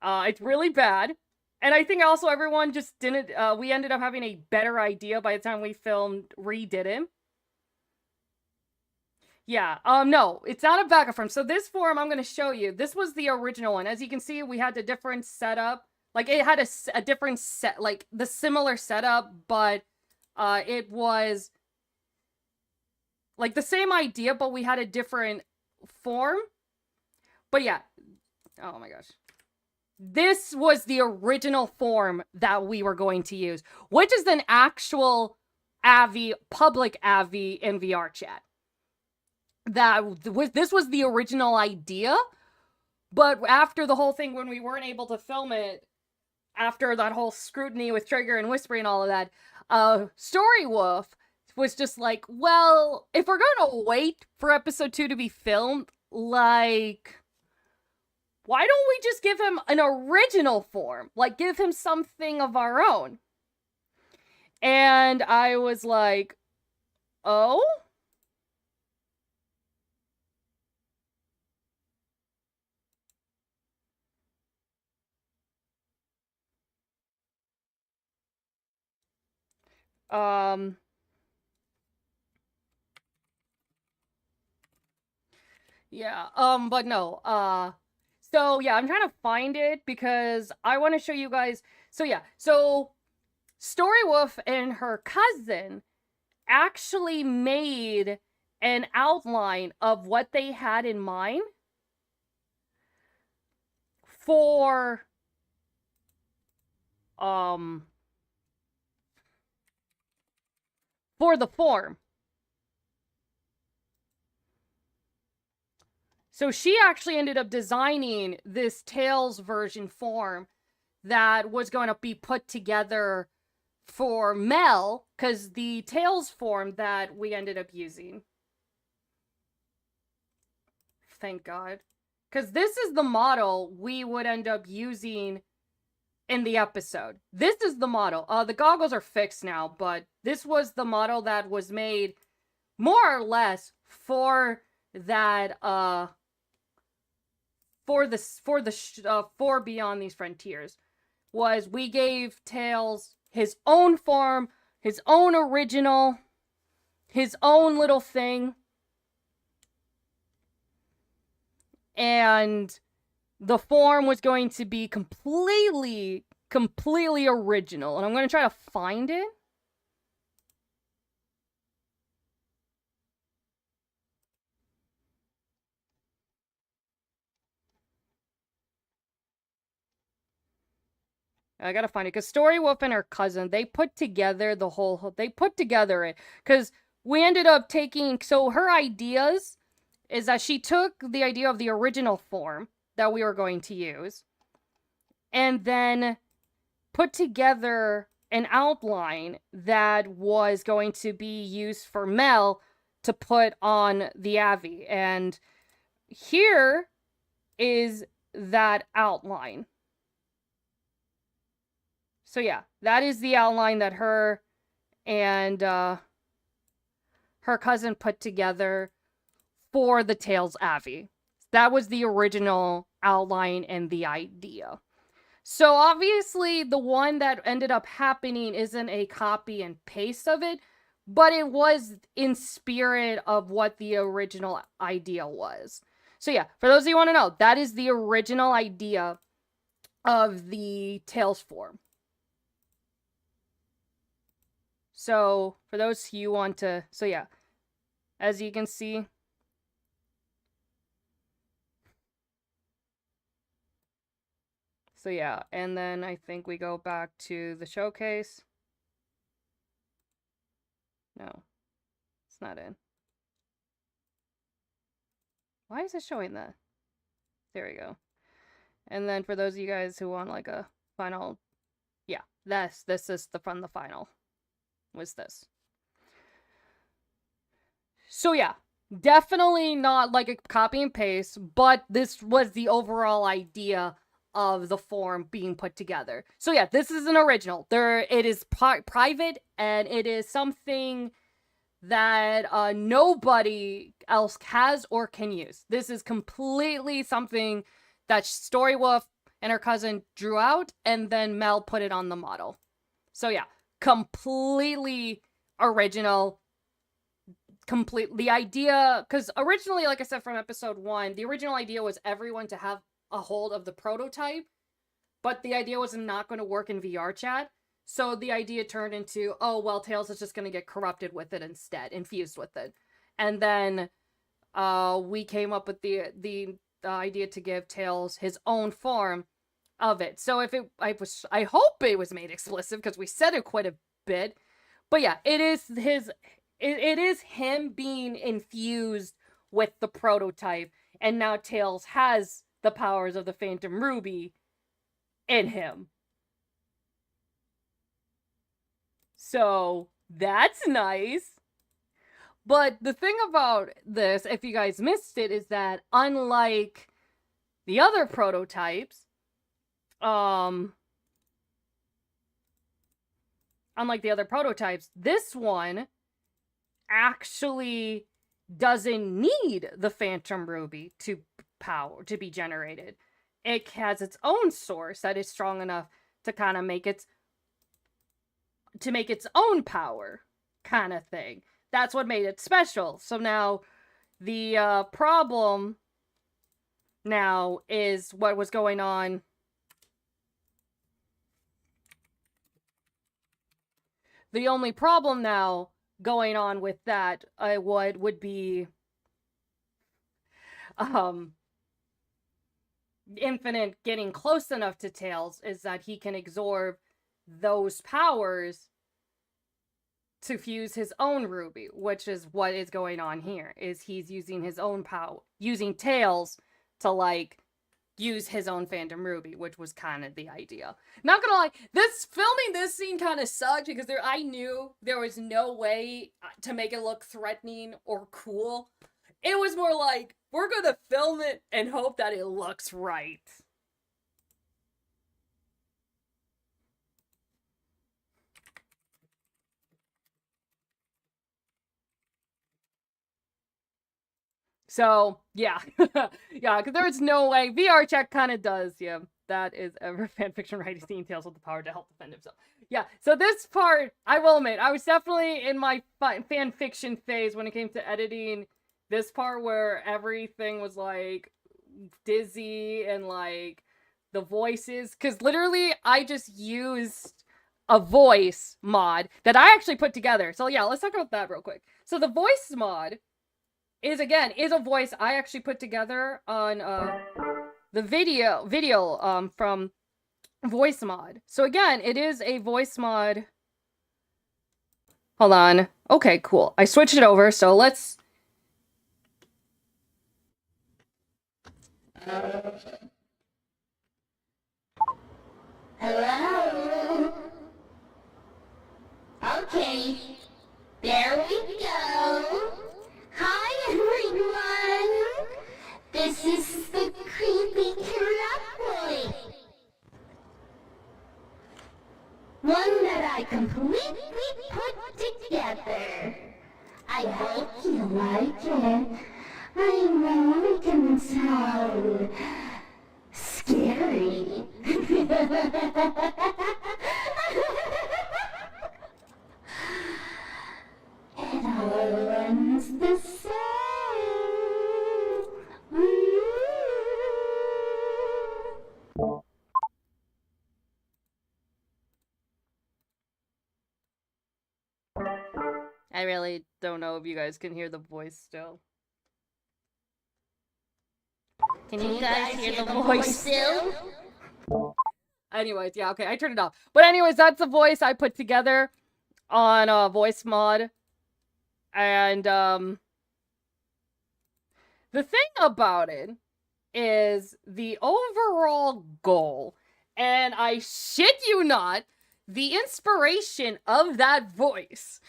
A: It's really bad. And I think also everyone just didn't, we ended up having a better idea by the time we redid him. Yeah, no, it's not a backup form. So this form I'm gonna show you, this was the original one. As you can see, we had a different setup. Like, it had a different set, like, the similar setup, but, it was, like, the same idea, but we had a different form. But yeah, oh my gosh. This was the original form that we were going to use, which is an actual Avi, public Avi in VR chat. This was the original idea, but after the whole thing, when we weren't able to film it, after that whole scrutiny with Trigger and Whispering and all of that, Story Wolf was just like, well, if we're gonna wait for episode 2 to be filmed, like, why don't we just give him an original form? Like, give him something of our own. And I was like, oh? Yeah, but no, so yeah, I'm trying to find it because I want to show you guys. So yeah, so Story Wolf and her cousin actually made an outline of what they had in mind for the form. So she actually ended up designing this Tails version form that was going to be put together for Mel, because the Tails form that we ended up using. Thank God. Because this is the model we would end up using in the episode. This is the model. The goggles are fixed now, but this was the model that was made more or less for that, for Beyond These Frontiers. Was we gave Tails his own form, his own original, his own little thing. And the form was going to be completely original. And I'm going to try to find it. I gotta find it, because Story Wolf and her cousin, they put together it, because we ended up taking, so her ideas is that she took the idea of the original form that we were going to use and then put together an outline that was going to be used for Mel to put on the Avi. And here is that outline. So yeah, that is the outline that her and her cousin put together for the Tails Avi. That was the original outline and the idea. So obviously the one that ended up happening isn't a copy and paste of it, but it was in spirit of what the original idea was. So yeah, for those of you who want to know, that is the original idea of the Tails form. So for those of you who want to, so yeah, as you can see, so yeah, and then I think we go back to the showcase. No, it's not in. Why is it showing that? There we go. And then for those of you guys who want like a final, yeah, this is from the final, was this. So yeah, definitely not like a copy and paste, but this was the overall idea of the form being put together. So yeah, this is an original. It is private, and it is something that nobody else has or can use. This is completely something that Storywolf and her cousin drew out, and then Mel put it on the model. So yeah, completely original. The idea, because originally, like I said from episode 1, the original idea was everyone to have a hold of the prototype, but the idea was not going to work in VR chat. So the idea turned into, oh, well, Tails is just going to get corrupted with it instead, infused with it. And then we came up with the idea to give Tails his own form of it. So I hope it was made explicit, because we said it quite a bit. But yeah, it is him being infused with the prototype, and now Tails has the powers of the Phantom Ruby in him. So that's nice. But the thing about this, if you guys missed it, is that unlike the other prototypes, this one actually doesn't need the Phantom Ruby to be generated. It has its own source that is strong enough to kind of make its own power, kind of thing. That's what made it special. So now the problem now is what was going on. The only problem now going on with that would be Infinite getting close enough to Tails, is that he can absorb those powers to fuse his own Ruby, which is what is going on here, is he's using his own power, using Tails to, like, use his own Phantom Ruby, which was kind of the idea. Not gonna lie, filming this scene kind of sucked, because I knew there was no way to make it look threatening or cool. It was more like, we're gonna film it and hope that it looks right. So, yeah. Yeah, because there is no way. VR chat kind of does, yeah. That is ever fanfiction writing seeing Tails with the power to help defend himself. Yeah, so this part, I will admit, I was definitely in my fanfiction phase when it came to editing this part where everything was, like, dizzy and, like, the voices. Because literally, I just used a voice mod that I actually put together. So, yeah, let's talk about that real quick. So, the voice mod is a voice I actually put together on the video from Voice Mod. So again, it is a voice mod. Hold on. Okay, cool. I switched it over, so let's...
D: Hello? Okay, there we go. Hi, everyone. This is the creepy Boy. One that I completely put together. I hope you like it. I know it can sound scary. It all runs the same.
A: I really don't know if you guys can hear the voice still. Can you guys hear the voice still? Anyways, yeah, okay, I turned it off. But anyways, that's the voice I put together on voice mod. And the thing about it is the overall goal, and I shit you not, the inspiration of that voice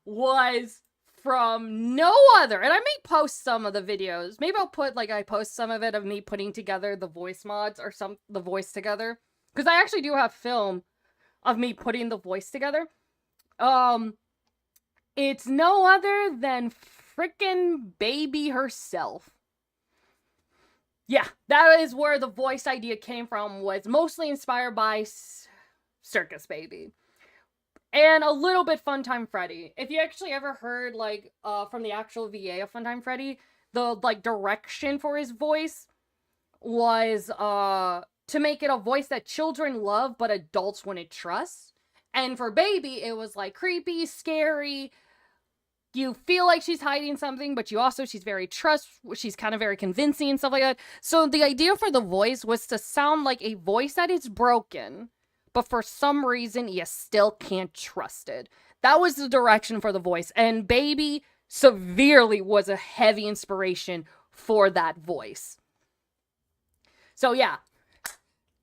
A: was from no other, and I may post some of the videos. Maybe I'll put, like, I post some of it of me putting together the voice mods or the voice together. Because I actually do have film of me putting the voice together. It's no other than frickin' Baby herself. Yeah, that is where the voice idea came from, was mostly inspired by Circus Baby. And a little bit Funtime Freddy. If you actually ever heard, like, from the actual VA of Funtime Freddy, the, like, direction for his voice was, to make it a voice that children love, but adults wouldn't trust. And for Baby, it was, like, creepy, scary. You feel like she's hiding something, but she's very she's kind of very convincing and stuff like that. So the idea for the voice was to sound like a voice that is broken, but for some reason, you still can't trust it. That was the direction for the voice. And Baby severely was a heavy inspiration for that voice. So yeah,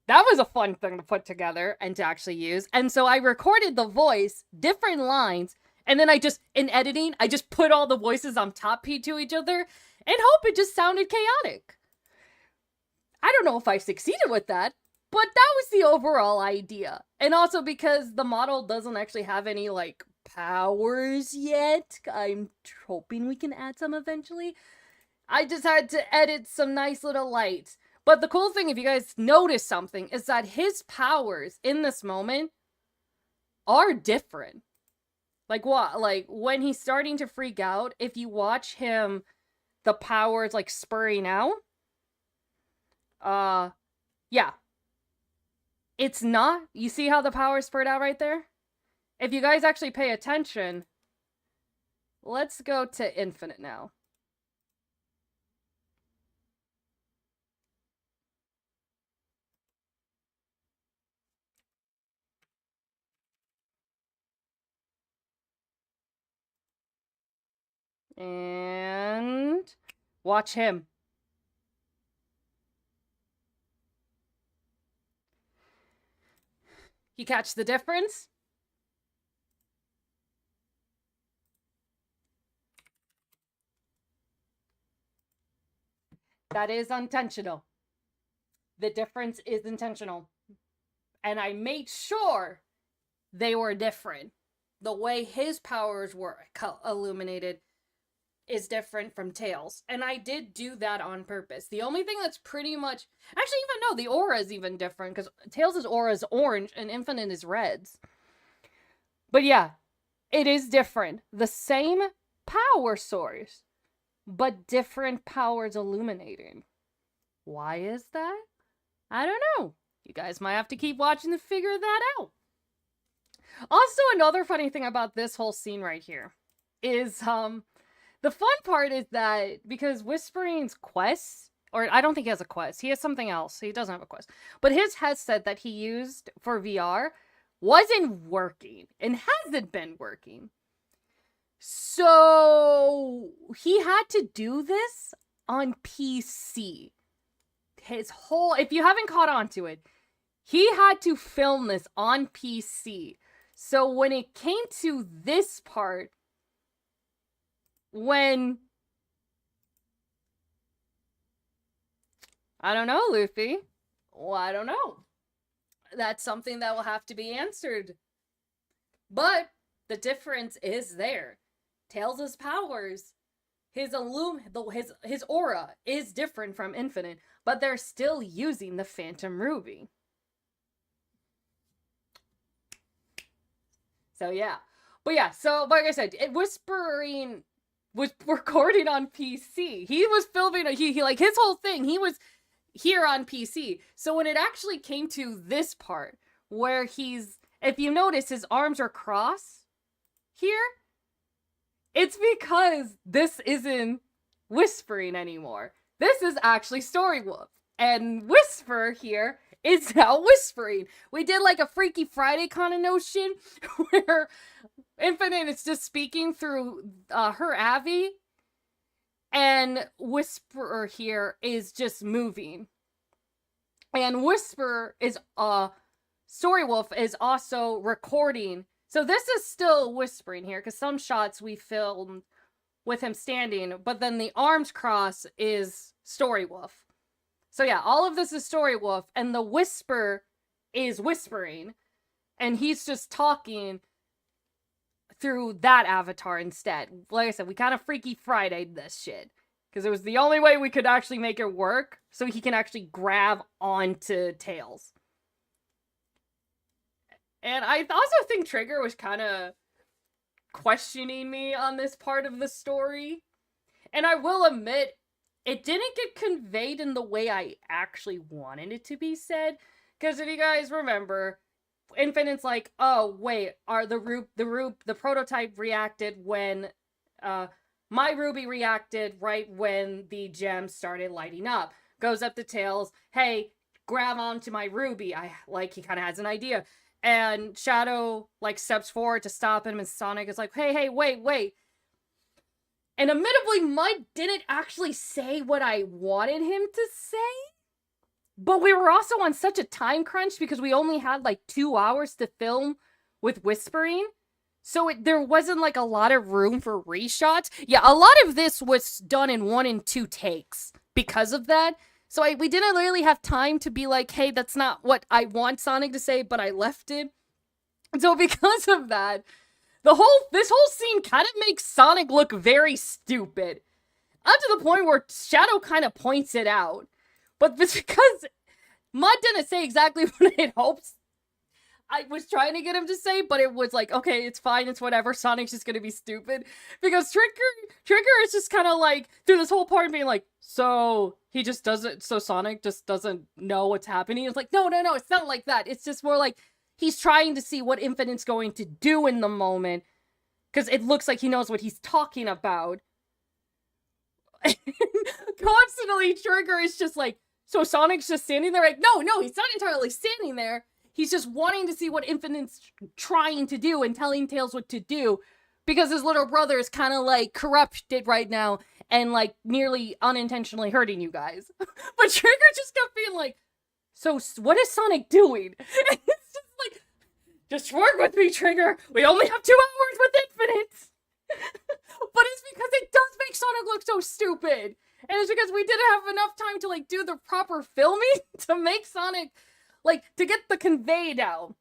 A: that was a fun thing to put together and to actually use. And so I recorded the voice, different lines, and then in editing, I just put all the voices on top to each other and hope it just sounded chaotic. I don't know if I succeeded with that, but that was the overall idea. And also because the model doesn't actually have any, like, powers yet. I'm hoping we can add some eventually. I just had to edit some nice little lights. But the cool thing, if you guys notice something, is that his powers in this moment are different. Like what? Like when he's starting to freak out, if you watch him, the powers like spurring out. Yeah. It's not. You see how the powers spurred out right there? If you guys actually pay attention, let's go to infinite now. And watch him. You catch the difference? That is intentional. The difference is intentional. And I made sure they were different. The way his powers were illuminated is different from Tails. And I did do that on purpose. The only thing that's pretty much... Actually, even no, the aura is even different, because Tails' aura is orange and Infinite is reds. But yeah, it is different. The same power source, but different powers illuminating. Why is that? I don't know. You guys might have to keep watching to figure that out. Also, another funny thing about this whole scene right here is, the fun part is that, because Whispering's quest, or I don't think he has a quest, he has something else, he doesn't have a quest, but his headset that he used for VR wasn't working, and hasn't been working. So he had to do this on PC. His whole, if you haven't caught on to it, he had to film this on PC. So when it came to this part, when... I don't know, Luffy. Well, I don't know. That's something that will have to be answered. But the difference is there. Tails' powers, his aura is different from Infinite, but they're still using the Phantom Ruby. So yeah. But yeah, so like I said, Whispering was recording on PC. He was filming, he like, his whole thing, he was here on PC. So when it actually came to this part, where he's, if you notice, his arms are crossed here, it's because this isn't Whispering anymore. This is actually Storywolf. And Whisper here is now Whispering. We did like a Freaky Friday kind of notion where Infinite is just speaking through her Abby, and Whisperer here is just moving. And Whisper is, Storywolf is also recording. So this is still Whispering here, because some shots we filmed with him standing, but then the arms cross is Storywolf. So yeah, all of this is Storywolf, and the Whisper is Whispering, and he's just talking through that avatar instead. Like I said, we kind of Freaky Friday'd this shit, because it was the only way we could actually make it work, so he can actually grab onto Tails. And I also think Trigger was kind of questioning me on this part of the story. And I will admit, it didn't get conveyed in the way I actually wanted it to be said. Because if you guys remember, Infinite's like, oh, wait, the prototype reacted when, my Ruby reacted right when the gem started lighting up. Goes up to Tails, hey, grab onto my Ruby. He kind of has an idea. And Shadow, like, steps forward to stop him, and Sonic is like, hey, wait. And admittedly, Mud didn't actually say what I wanted him to say. But we were also on such a time crunch because we only had, like, 2 hours to film with Whispering. So there wasn't, like, a lot of room for reshots. Yeah, a lot of this was done in 1 and 2 takes because of that. So we didn't really have time to be like, hey, that's not what I want Sonic to say, but I left it. So because of that, this whole scene kind of makes Sonic look very stupid. Up to the point where Shadow kind of points it out. But it's because Mud didn't say exactly what I had hoped I was trying to get him to say, but it was like, okay, it's fine, it's whatever, Sonic's just gonna be stupid. Because Trigger is just kind of like, through this whole part being like, so Sonic just doesn't know what's happening. It's like, no, it's not like that. It's just more like, he's trying to see what Infinite's going to do in the moment, because it looks like he knows what he's talking about. Constantly, Trigger is just like, so Sonic's just standing there like, no, he's not entirely standing there. He's just wanting to see what Infinite's trying to do and telling Tails what to do, because his little brother is kind of, like, corrupted right now and, like, nearly unintentionally hurting you guys. But Trigger just kept being like, so what is Sonic doing? And it's just like, just work with me, Trigger. We only have 2 hours with Infinite. But it's because it does make Sonic look so stupid. And it's because we didn't have enough time to, like, do the proper filming to make Sonic, like, to get the conveyed out.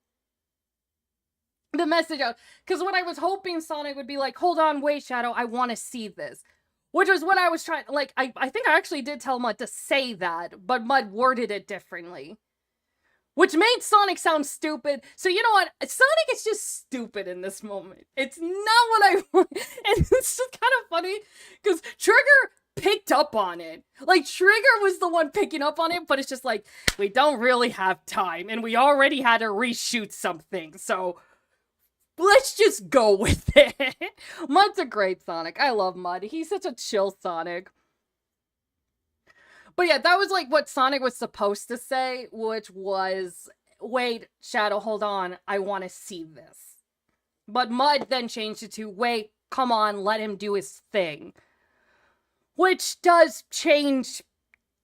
A: The message out. Because what I was hoping Sonic would be like, hold on, wait, Shadow, I want to see this. Which was what I was trying, like, I think I actually did tell Mud to say that, but Mud worded it differently. Which made Sonic sound stupid. So you know what? Sonic is just stupid in this moment. It's not what I want. And it's just kind of funny, because Trigger picked up on it. Like, Trigger was the one picking up on it, but it's just like, we don't really have time, and we already had to reshoot something, so let's just go with it. Mud's a great Sonic. I love Mud. He's such a chill Sonic. But yeah, that was like what Sonic was supposed to say, which was, wait, Shadow, hold on, I want to see this. But Mud then changed it to, wait, come on, let him do his thing. Which does change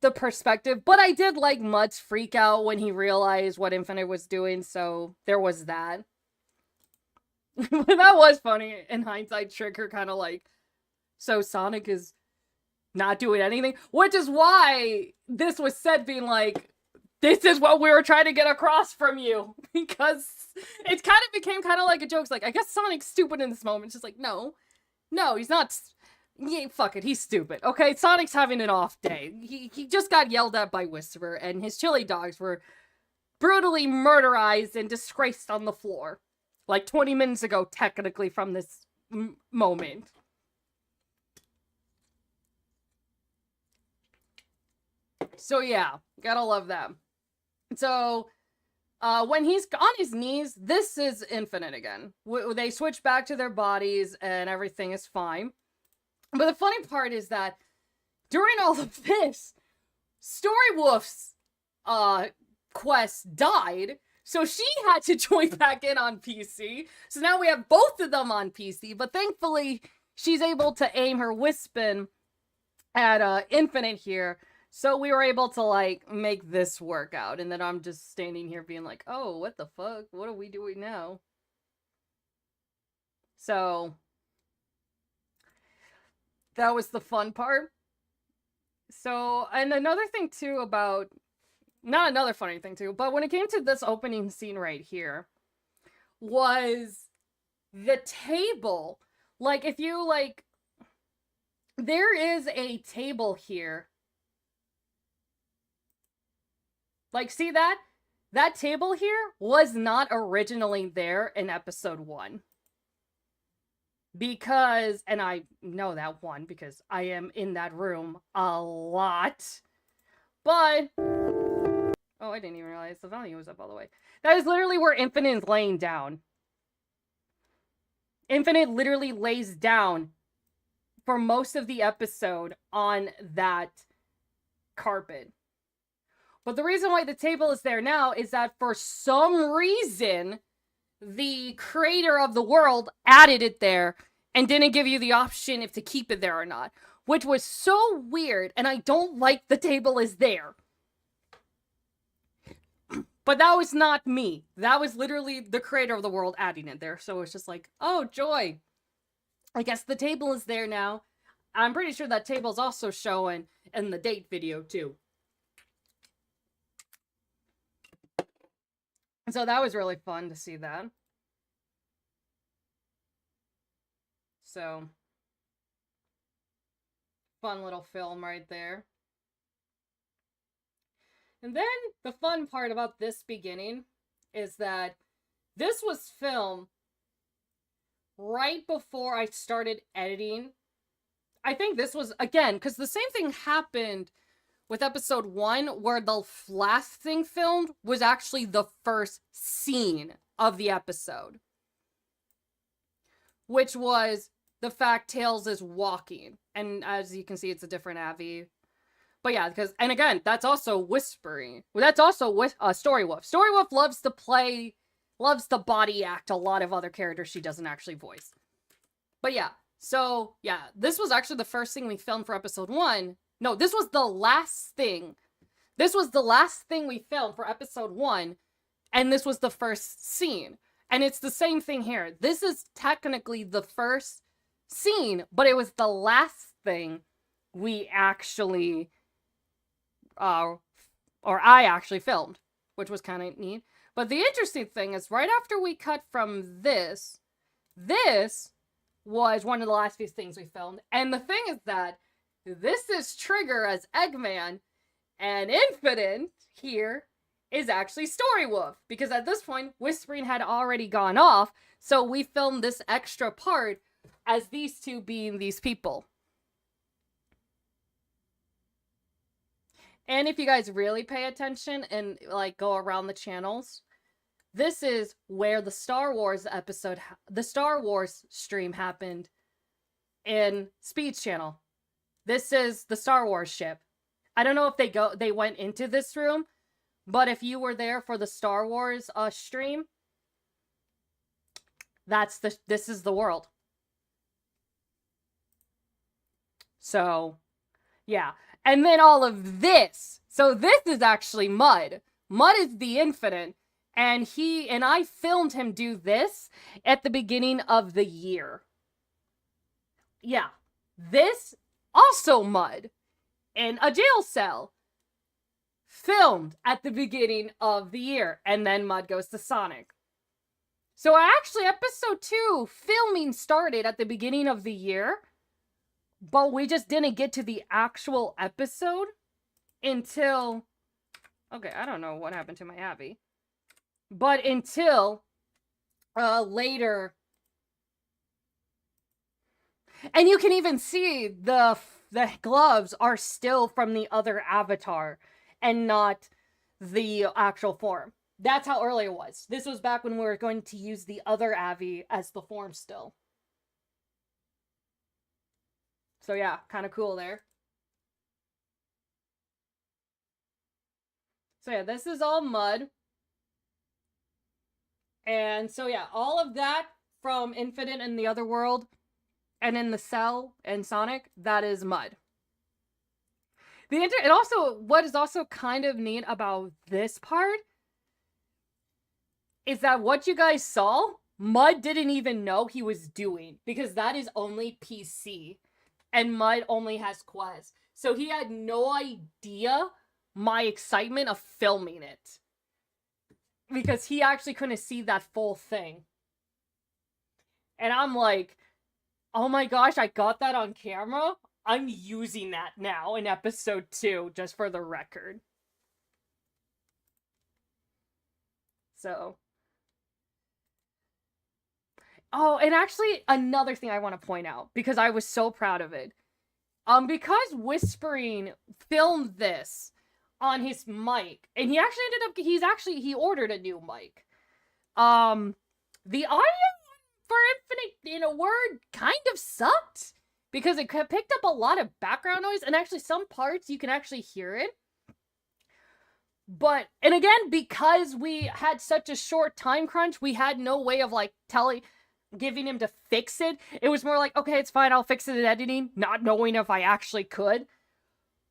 A: the perspective, but I did like Mutt's freak out when he realized what Infinite was doing, so there was that. That was funny in hindsight. Trigger kind of like, so Sonic is not doing anything, which is why this was said being like, this is what we were trying to get across from you, because it kind of became kind of like a joke. It's like, I guess Sonic's stupid in this moment. It's just like, no, he's not. Yeah, fuck it, he's stupid. Okay, Sonic's having an off day. He just got yelled at by Whisper, and his chili dogs were brutally murderized and disgraced on the floor. Like 20 minutes ago, technically, from this moment. So yeah, gotta love that. So, when he's on his knees, this is Infinite again. They switch back to their bodies, and everything is fine. But the funny part is that during all of this, Storywolf's quest died, so she had to join back in on PC. So now we have both of them on PC, but thankfully she's able to aim her Wispin at Infinite here. So we were able to like make this work out, and then I'm just standing here being like, oh, what the fuck? What are we doing now? So that was the fun part. So, and another thing too about, not another funny thing too, but when it came to this opening scene right here, was the table. Like, if you, like, there is a table here. Like, see that? That table here was not originally there in episode 1. Because, and I know that one because I am in that room a lot. But, oh, I didn't even realize the volume was up all the way. That is literally where Infinite is laying down. Infinite literally lays down for most of the episode on that carpet. But the reason why the table is there now is that for some reason, the creator of the world added it there and didn't give you the option if to keep it there or not, which was so weird, and I don't like the table is there. But that was not me. That was literally the creator of the world adding it there, so it's just like, oh, joy. I guess the table is there now. I'm pretty sure that table's also showing in the date video, too. So that was really fun to see that. So, fun little film right there. And then the fun part about this beginning is that this was filmed right before I started editing. I think this was, again, because the same thing happened with episode 1, where the last thing filmed was actually the first scene of the episode. Which was the fact Tails is walking. And as you can see, it's a different Abby. But yeah, because, and again, that's also whispering. Well, that's also Storywolf. Storywolf loves to play, loves to body act a lot of other characters she doesn't actually voice. But yeah, so yeah, this was actually the first thing we filmed for episode 1. No, this was the last thing. This was the last thing we filmed for episode 1, and this was the first scene. And it's the same thing here. This is technically the first scene, but it was the last thing we actually, or I actually filmed, which was kind of neat. But the interesting thing is, right after we cut from this, this was one of the last few things we filmed. And the thing is that this is Trigger as Eggman, and Infinite here is actually Storywolf, because at this point, Whispering had already gone off, so we filmed this extra part as these two being these people. And if you guys really pay attention and, like, go around the channels, this is where the Star Wars episode, the Star Wars stream happened in Speed's channel. This is the Star Wars ship. I don't know if they went into this room, but if you were there for the Star Wars stream, this is the world. So, yeah. And then all of this. So this is actually Mud. Mud is the Infinite. And I filmed him do this at the beginning of the year. Yeah. This, also Mud. In a jail cell. Filmed at the beginning of the year. And then Mud goes to Sonic. So actually, episode 2 filming started at the beginning of the year. But we just didn't get to the actual episode until... Okay, I don't know what happened to my Abby. But until later. And you can even see the gloves are still from the other avatar and not the actual form. That's how early it was. This was back when we were going to use the other Abby as the form still. So yeah, kind of cool there. So yeah, this is all Mud. And so yeah, all of that from Infinite and the Other World and in the Cell and Sonic, that is Mud. It also, what is also kind of neat about this part is that what you guys saw, Mud didn't even know he was doing, because that is only PC and Mud only has Quest. So he had no idea my excitement of filming it, because he actually couldn't see that full thing. And I'm like, oh my gosh, I got that on camera. I'm using that now in episode 2, just for the record. So. Oh, and actually, another thing I want to point out, because I was so proud of it. Because Whispering filmed this on his mic, and he ordered a new mic. The audio for Infinite, in a word, kind of sucked, because it picked up a lot of background noise, and actually some parts you can actually hear it. But, and again, because we had such a short time crunch, we had no way of, like, giving him to fix it. It was more like, okay, it's fine, I'll fix it in editing, not knowing if I actually could.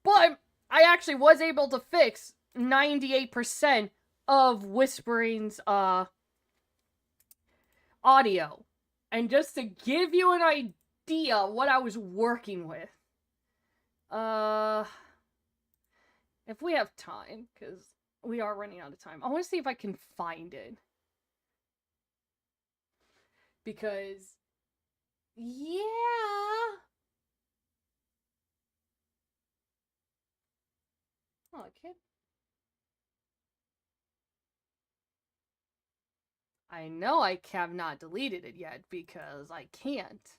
A: But I actually was able to fix 98% of Whispering's audio. And just to give you an idea what I was working with. If we have time, because we are running out of time. I want to see if I can find it. Because, yeah. Oh, I can't. I know I have not deleted it yet because I can't.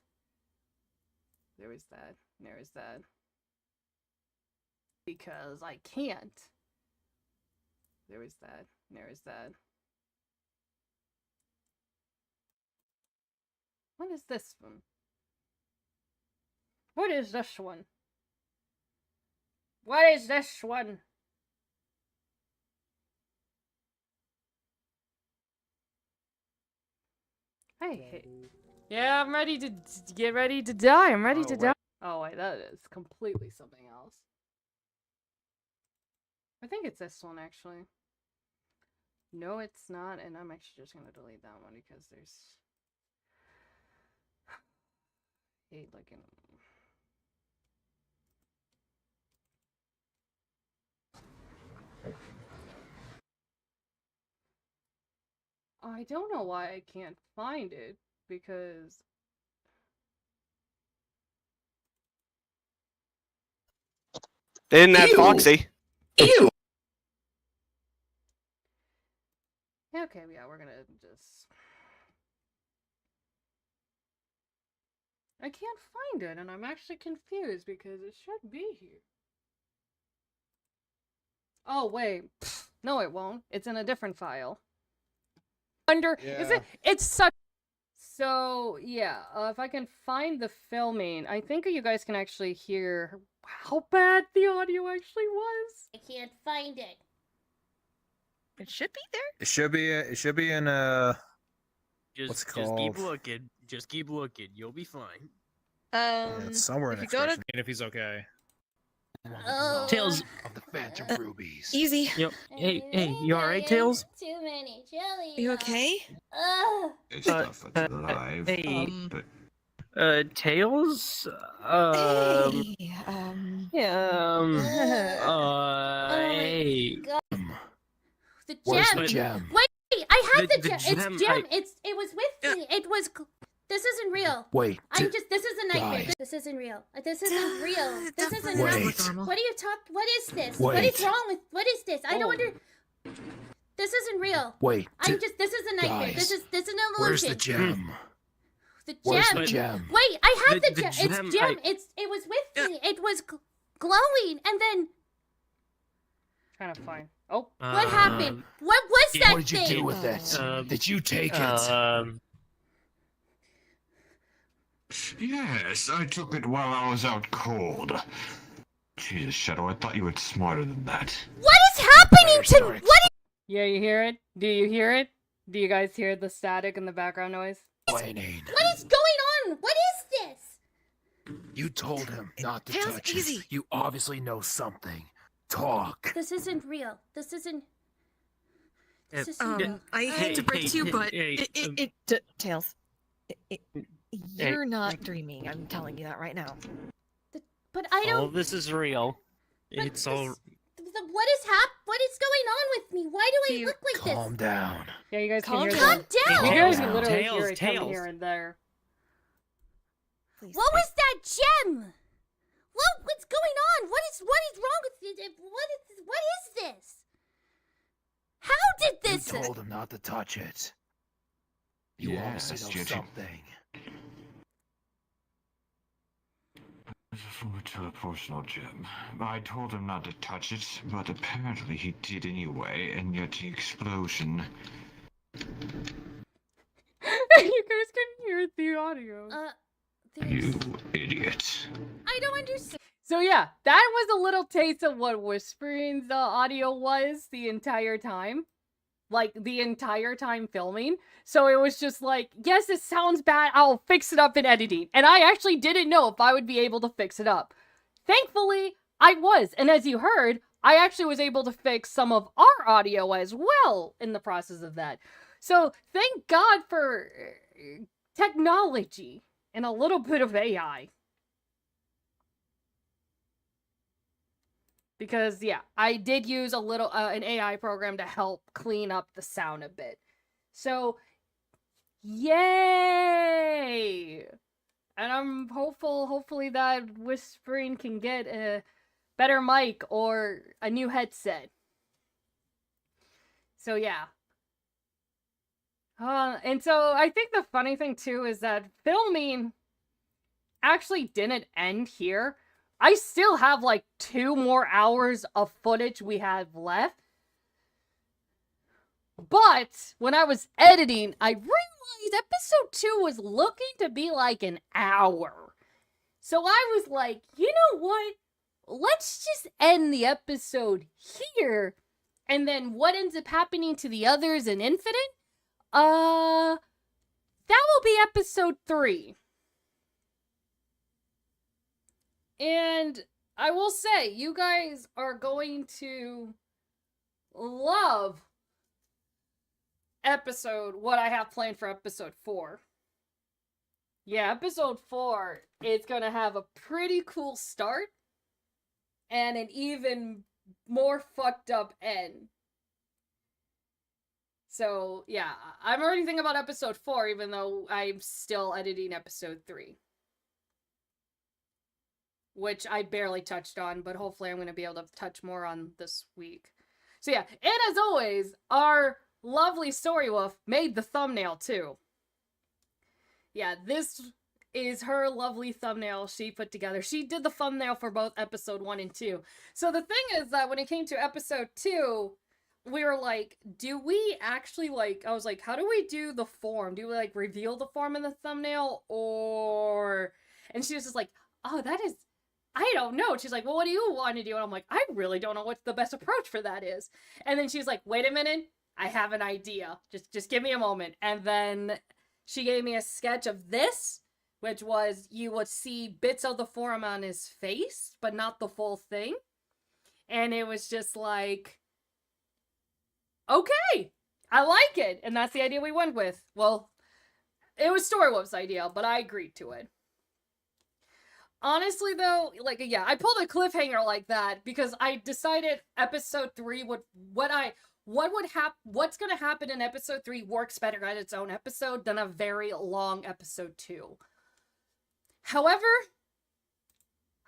A: There is that. There is that. Because I can't. There is that. There is that. What is this one? What is this one? What is this one? I hate. Yeah, I'm ready to get ready to die. I'm ready to die. Oh wait, that is completely something else. I think it's this one actually. No, it's not, and I'm actually just gonna delete that one because there's. Hate looking. I don't know why I can't find it, because...
E: Isn't that Foxy?
F: Ew!
A: Okay, yeah, we're gonna just... I can't find it, and I'm actually confused, because it should be here. Oh, wait. No, it won't. It's in a different file. Is it? It's such. So yeah, if I can find the filming, I think you guys can actually hear how bad the audio actually was.
D: I can't find it.
G: It should be there.
F: It should be. It should be in a.
H: Just
F: What's it
H: keep
F: called?
H: looking. Just keep looking. You'll be fine.
F: It's somewhere in
G: if you go to
F: expression. If he's okay.
C: Tails.
F: Of the Phantom Rubies.
G: easy.
C: Yep. Hey, you alright, Tails?
D: Too many jelly.
G: Are you okay?
H: It's
C: Uh,
H: not for alive.
C: Hey,
H: but
C: Tails?
G: Hey,
C: Hey.
D: The
F: Where's
D: gem.
F: the gem?
D: Wait, I have
C: The
D: the, gem.
C: gem,
D: It's gem.
C: I-
D: It was with me. It was. This isn't real.
F: Wait.
D: This is a nightmare.
F: Guys.
D: This isn't real. This isn't real. This isn't
F: Wait.
D: real. What are you talking? What is this? What
F: Wait.
D: is wrong with? What is this? I don't under. This isn't real.
F: Wait.
D: This is a nightmare.
F: Guys.
D: This is an illusion.
F: Where's the gem?
D: The
F: Where's
D: gem.
F: the gem?
D: Wait, I have
C: The
D: the gem.
C: gem,
D: It's gem.
C: I-
D: It was with me. It was glowing, and then
A: Trying to find. Oh,
D: what happened? What was that
F: What did you
D: thing?
F: do with it?
C: Um,
F: Did you take it?
H: yes, I took it while I was out cold. Jesus, Shadow, I thought you were smarter than that.
D: What is happening to?
F: Sorry.
D: What is?
A: yeah, you hear it? Do you hear it? Do you guys hear the static and the background noise?
F: Whining.
D: What is going on? What is this?
F: You told him not to
G: Tails,
F: touch
G: easy.
F: it. You obviously know something. Talk.
D: This isn't real. This isn't. This
C: Uh,
D: isn't real.
G: I hate to break
C: hey,
G: to you,
C: hey,
G: but
C: hey,
G: Tails. You're not dreaming. I'm telling you that right now.
D: But I
C: all
D: don't.
C: this is real.
D: But
C: It's all.
D: What is going on with me? Why do I
G: You
D: look like this?
F: Calm down.
A: Yeah, you guys
G: Calm
A: can hear
G: down.
A: the-
D: Calm
A: You
D: down.
A: guys
F: Calm
A: can literally
C: Tails,
A: hear it from
C: Tails.
A: here and there.
G: Please.
D: What was that gem? What's going on? What is wrong with it? What is this? How did
F: You
D: this?
F: told him not to touch it. You
H: Yes,
F: obviously know
H: Gigi.
F: something.
H: It's a former teleportional gem. I told him not to touch it, but apparently he did anyway, and yet the explosion.
A: You guys can hear the audio.
H: You idiot.
D: I don't understand.
A: So yeah, that was a little taste of what Whispering's audio was the entire time. Like, the entire time filming. So it was just like, yes, it sounds bad, I'll fix it up in editing. And I actually didn't know if I would be able to fix it up. Thankfully, I was. And as you heard, I actually was able to fix some of our audio as well in the process of that. So thank God for technology and a little bit of AI. Because, yeah, I did use a little, an AI program to help clean up the sound a bit. So, yay! And I'm hopefully that Whispering can get a better mic or a new headset. So, yeah. And so, I think the funny thing, too, is that filming actually didn't end here. I still have like 2 more hours of footage we have left. But when I was editing, I realized episode 2 was looking to be like an hour. So I was like, you know what? Let's just end the episode here. And then what ends up happening to the others in Infinite? That will be episode 3. And I will say, you guys are going to love what I have planned for episode 4. Yeah, episode 4 is going to have a pretty cool start and an even more fucked up end. So, yeah, I'm already thinking about episode 4, even though I'm still editing episode 3. Which I barely touched on, but hopefully I'm going to be able to touch more on this week. So yeah, and as always, our lovely Story Wolf made the thumbnail too. Yeah, this is her lovely thumbnail she put together. She did the thumbnail for both episode 1 and 2. So the thing is that when it came to episode 2, we were like, do we actually like, I was like, how do we do the form? Do we like reveal the form in the thumbnail or, and she was just like, oh, that is, I don't know. She's like, well, what do you want to do? And I'm like, I really don't know what the best approach for that is. And then she's like, wait a minute. I have an idea. Just give me a moment. And then she gave me a sketch of this which was you would see bits of the form on his face, but not the full thing. And it was just like, okay, I like it. And that's the idea we went with. Well, it was Storywolf's idea, but I agreed to it. Honestly, though, like, yeah, I pulled a cliffhanger like that because I decided episode 3 what's gonna happen in episode 3 works better as its own episode than a very long episode 2. However,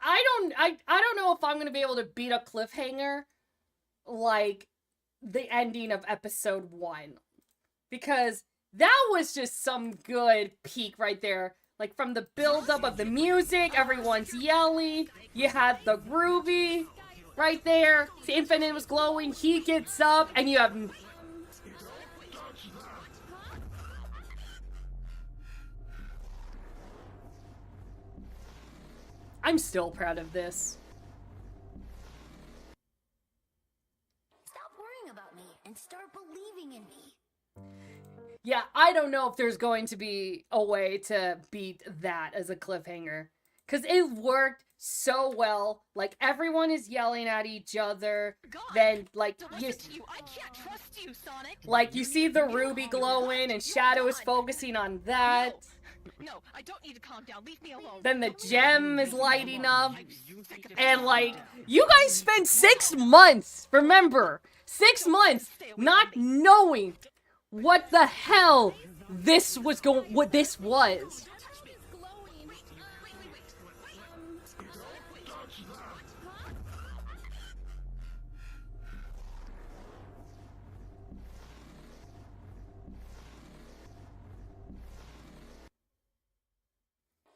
A: I don't know if I'm gonna be able to beat a cliffhanger like the ending of episode 1. Because that was just some good peak right there. Like, from the build-up of the music, everyone's yelling, you had the Ruby right there, the Infinite was glowing, he gets up, and you have... I'm still proud of this.
D: Stop worrying about me and start believing in me.
A: Yeah, I don't know if there's going to be a way to beat that as a cliffhanger. Because it worked so well. Like, everyone is yelling at each other.
G: God,
A: Then, like,
G: I can't trust you, Sonic.
A: like, you see the Ruby glowing, and Shadow is focusing on that.
G: No, I don't need to calm down. Leave me alone.
A: Then the gem is lighting up. And, like, you guys spent 6 months, remember, 6 months not knowing what the hell this was what this was.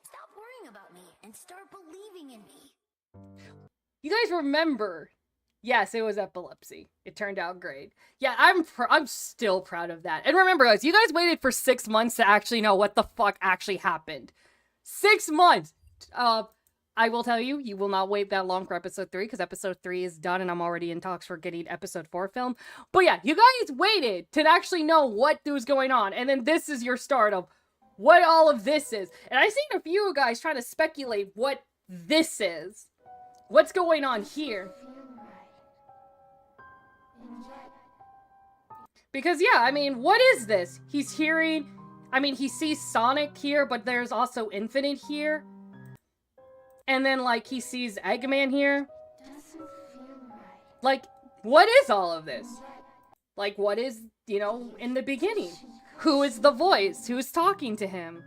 D: Stop worrying about me and start believing in me.
A: You guys remember? Yes, it was epilepsy. It turned out great. Yeah, I'm still proud of that. And remember, guys, you guys waited for 6 months to actually know what the fuck actually happened. 6 months! I will tell you, you will not wait that long for episode 3, because episode 3 is done and I'm already in talks for getting episode 4 filmed. But yeah, you guys waited to actually know what was going on, and then this is your start of what all of this is. And I've seen a few guys trying to speculate what this is. What's going on here? Because, yeah, I mean, what is this? He's hearing... I mean, he sees Sonic here, but there's also Infinite here. And then, like, he sees Eggman here. Like, what is all of this? Like, what is, you know, in the beginning? Who is the voice? Who's talking to him?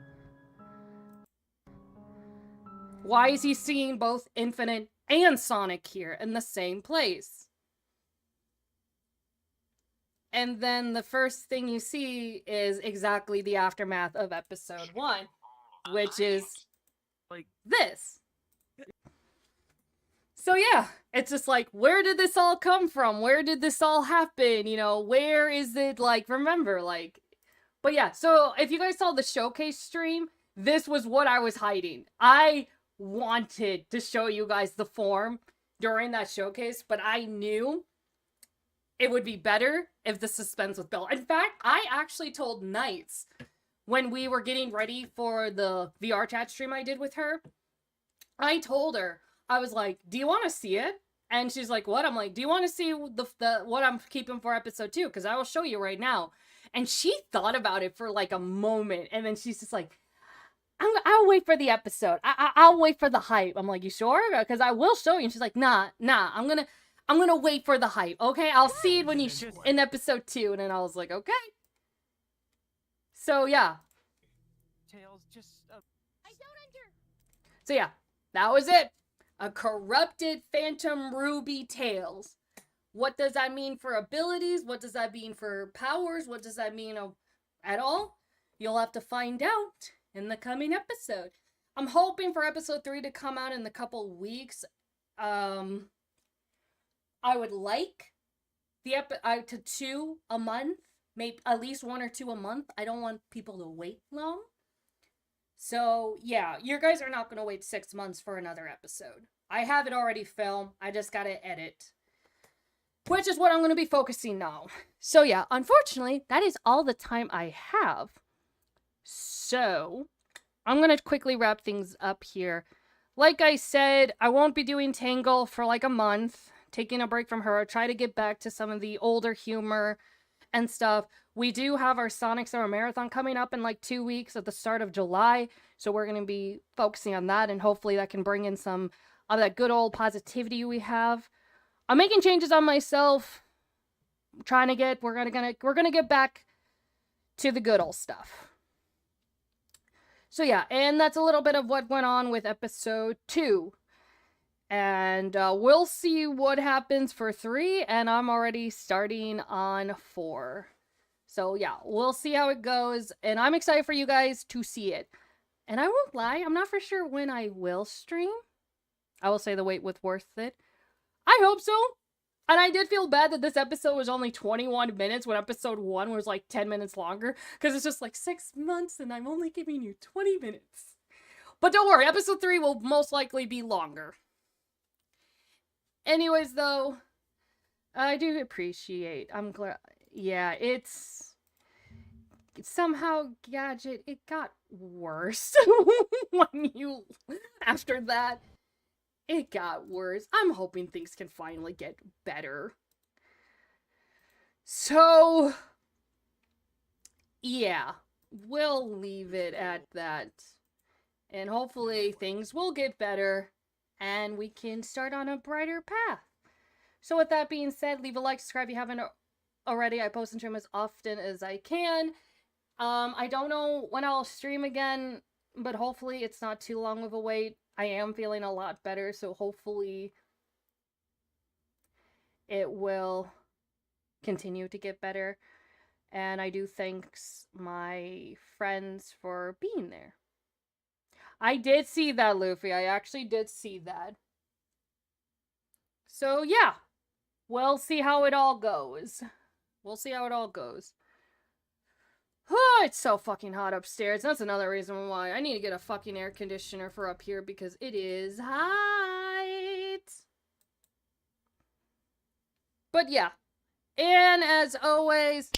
A: Why is he seeing both Infinite and Sonic here in the same place? And then the first thing you see is exactly the aftermath of episode 1, which is
C: Like,
A: this. So yeah, it's just like, where did this all come from? Where did this all happen? You know, where is it, like, remember, like... But yeah, so if you guys saw the showcase stream, this was what I was hiding. I wanted to show you guys the form during that showcase, but I knew it would be better if the suspense was built. In fact, I actually told Knights when we were getting ready for the VR chat stream I did with her, I told her, I was like, do you want to see it? And she's like, what? I'm like, do you want to see the what I'm keeping for episode 2? Because I will show you right now. And she thought about it for like a moment. And then she's just like, I'll wait for the episode. I'll wait for the hype. I'm like, you sure? Because I will show you. And she's like, nah, I'm gonna wait for the hype, okay? I'll see it when you in episode 2. And then I was like, okay. So, yeah.
C: Tails, just
D: I don't under.
A: So, yeah. That was it. A corrupted Phantom Ruby Tails. What does that mean for abilities? What does that mean for powers? What does that mean at all? You'll have to find out in the coming episode. I'm hoping for episode 3 to come out in a couple weeks. I would like the to 2 a month, maybe at least 1 or 2 a month. I don't want people to wait long. So yeah, you guys are not gonna wait 6 months for another episode. I have it already filmed. I just gotta edit, which is what I'm gonna be focusing now. So yeah, unfortunately, that is all the time I have. So I'm gonna quickly wrap things up here. Like I said, I won't be doing Tangle for like a month, taking a break from her, try to get back to some of the older humor and stuff. We do have our Sonic Summer Marathon coming up in like 2 weeks at the start of July, so we're going to be focusing on that, and hopefully that can bring in some of that good old positivity we have. I'm making changes on myself, trying to get, we're gonna get back to the good old stuff. So yeah, and that's a little bit of what went on with episode 2. And we'll see what happens for 3, and I'm already starting on 4. So yeah, we'll see how it goes, and I'm excited for you guys to see it. And I won't lie, I'm not for sure when I will stream. I will say the wait was worth it. I hope so. And I did feel bad that this episode was only 21 minutes when episode 1 was like 10 minutes longer. Because it's just like 6 months and I'm only giving you 20 minutes. But don't worry, episode 3 will most likely be longer. Anyways, though, I do appreciate, I'm glad, yeah, it's somehow, Gadget, it got worse after that. It got worse. I'm hoping things can finally get better. So, yeah, we'll leave it at that. And hopefully things will get better and we can start on a brighter path. So with that being said, leave a like, subscribe if you haven't already. I post and stream as often as I can. I don't know when I'll stream again, but hopefully it's not too long of a wait. I am feeling a lot better, so hopefully it will continue to get better. And I do thank my friends for being there. I did see that, Luffy. I actually did see that. So, yeah. We'll see how it all goes. We'll see how it all goes. Oh, it's so fucking hot upstairs. That's another reason why I need to get a fucking air conditioner for up here because it is hot. But yeah. And as always,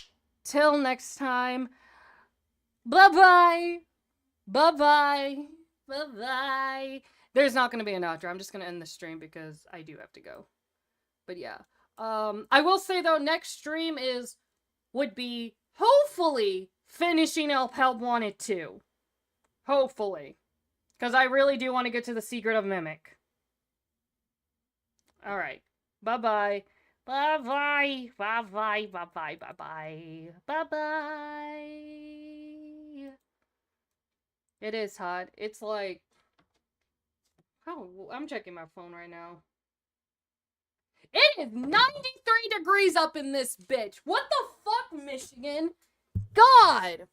A: till next time, bye-bye. Bye-bye. Bye-bye. There's not going to be an outro. I'm just going to end the stream because I do have to go. But yeah. I will say, though, next stream would be, hopefully, finishing Help 1 and 2. Hopefully. Because I really do want to get to the Secret of Mimic. Alright. Bye-bye. Bye-bye. Bye-bye. Bye-bye. Bye-bye. Bye-bye. It is hot. It's like... Oh, I'm checking my phone right now. It is 93 degrees up in this bitch. What the fuck, Michigan? God!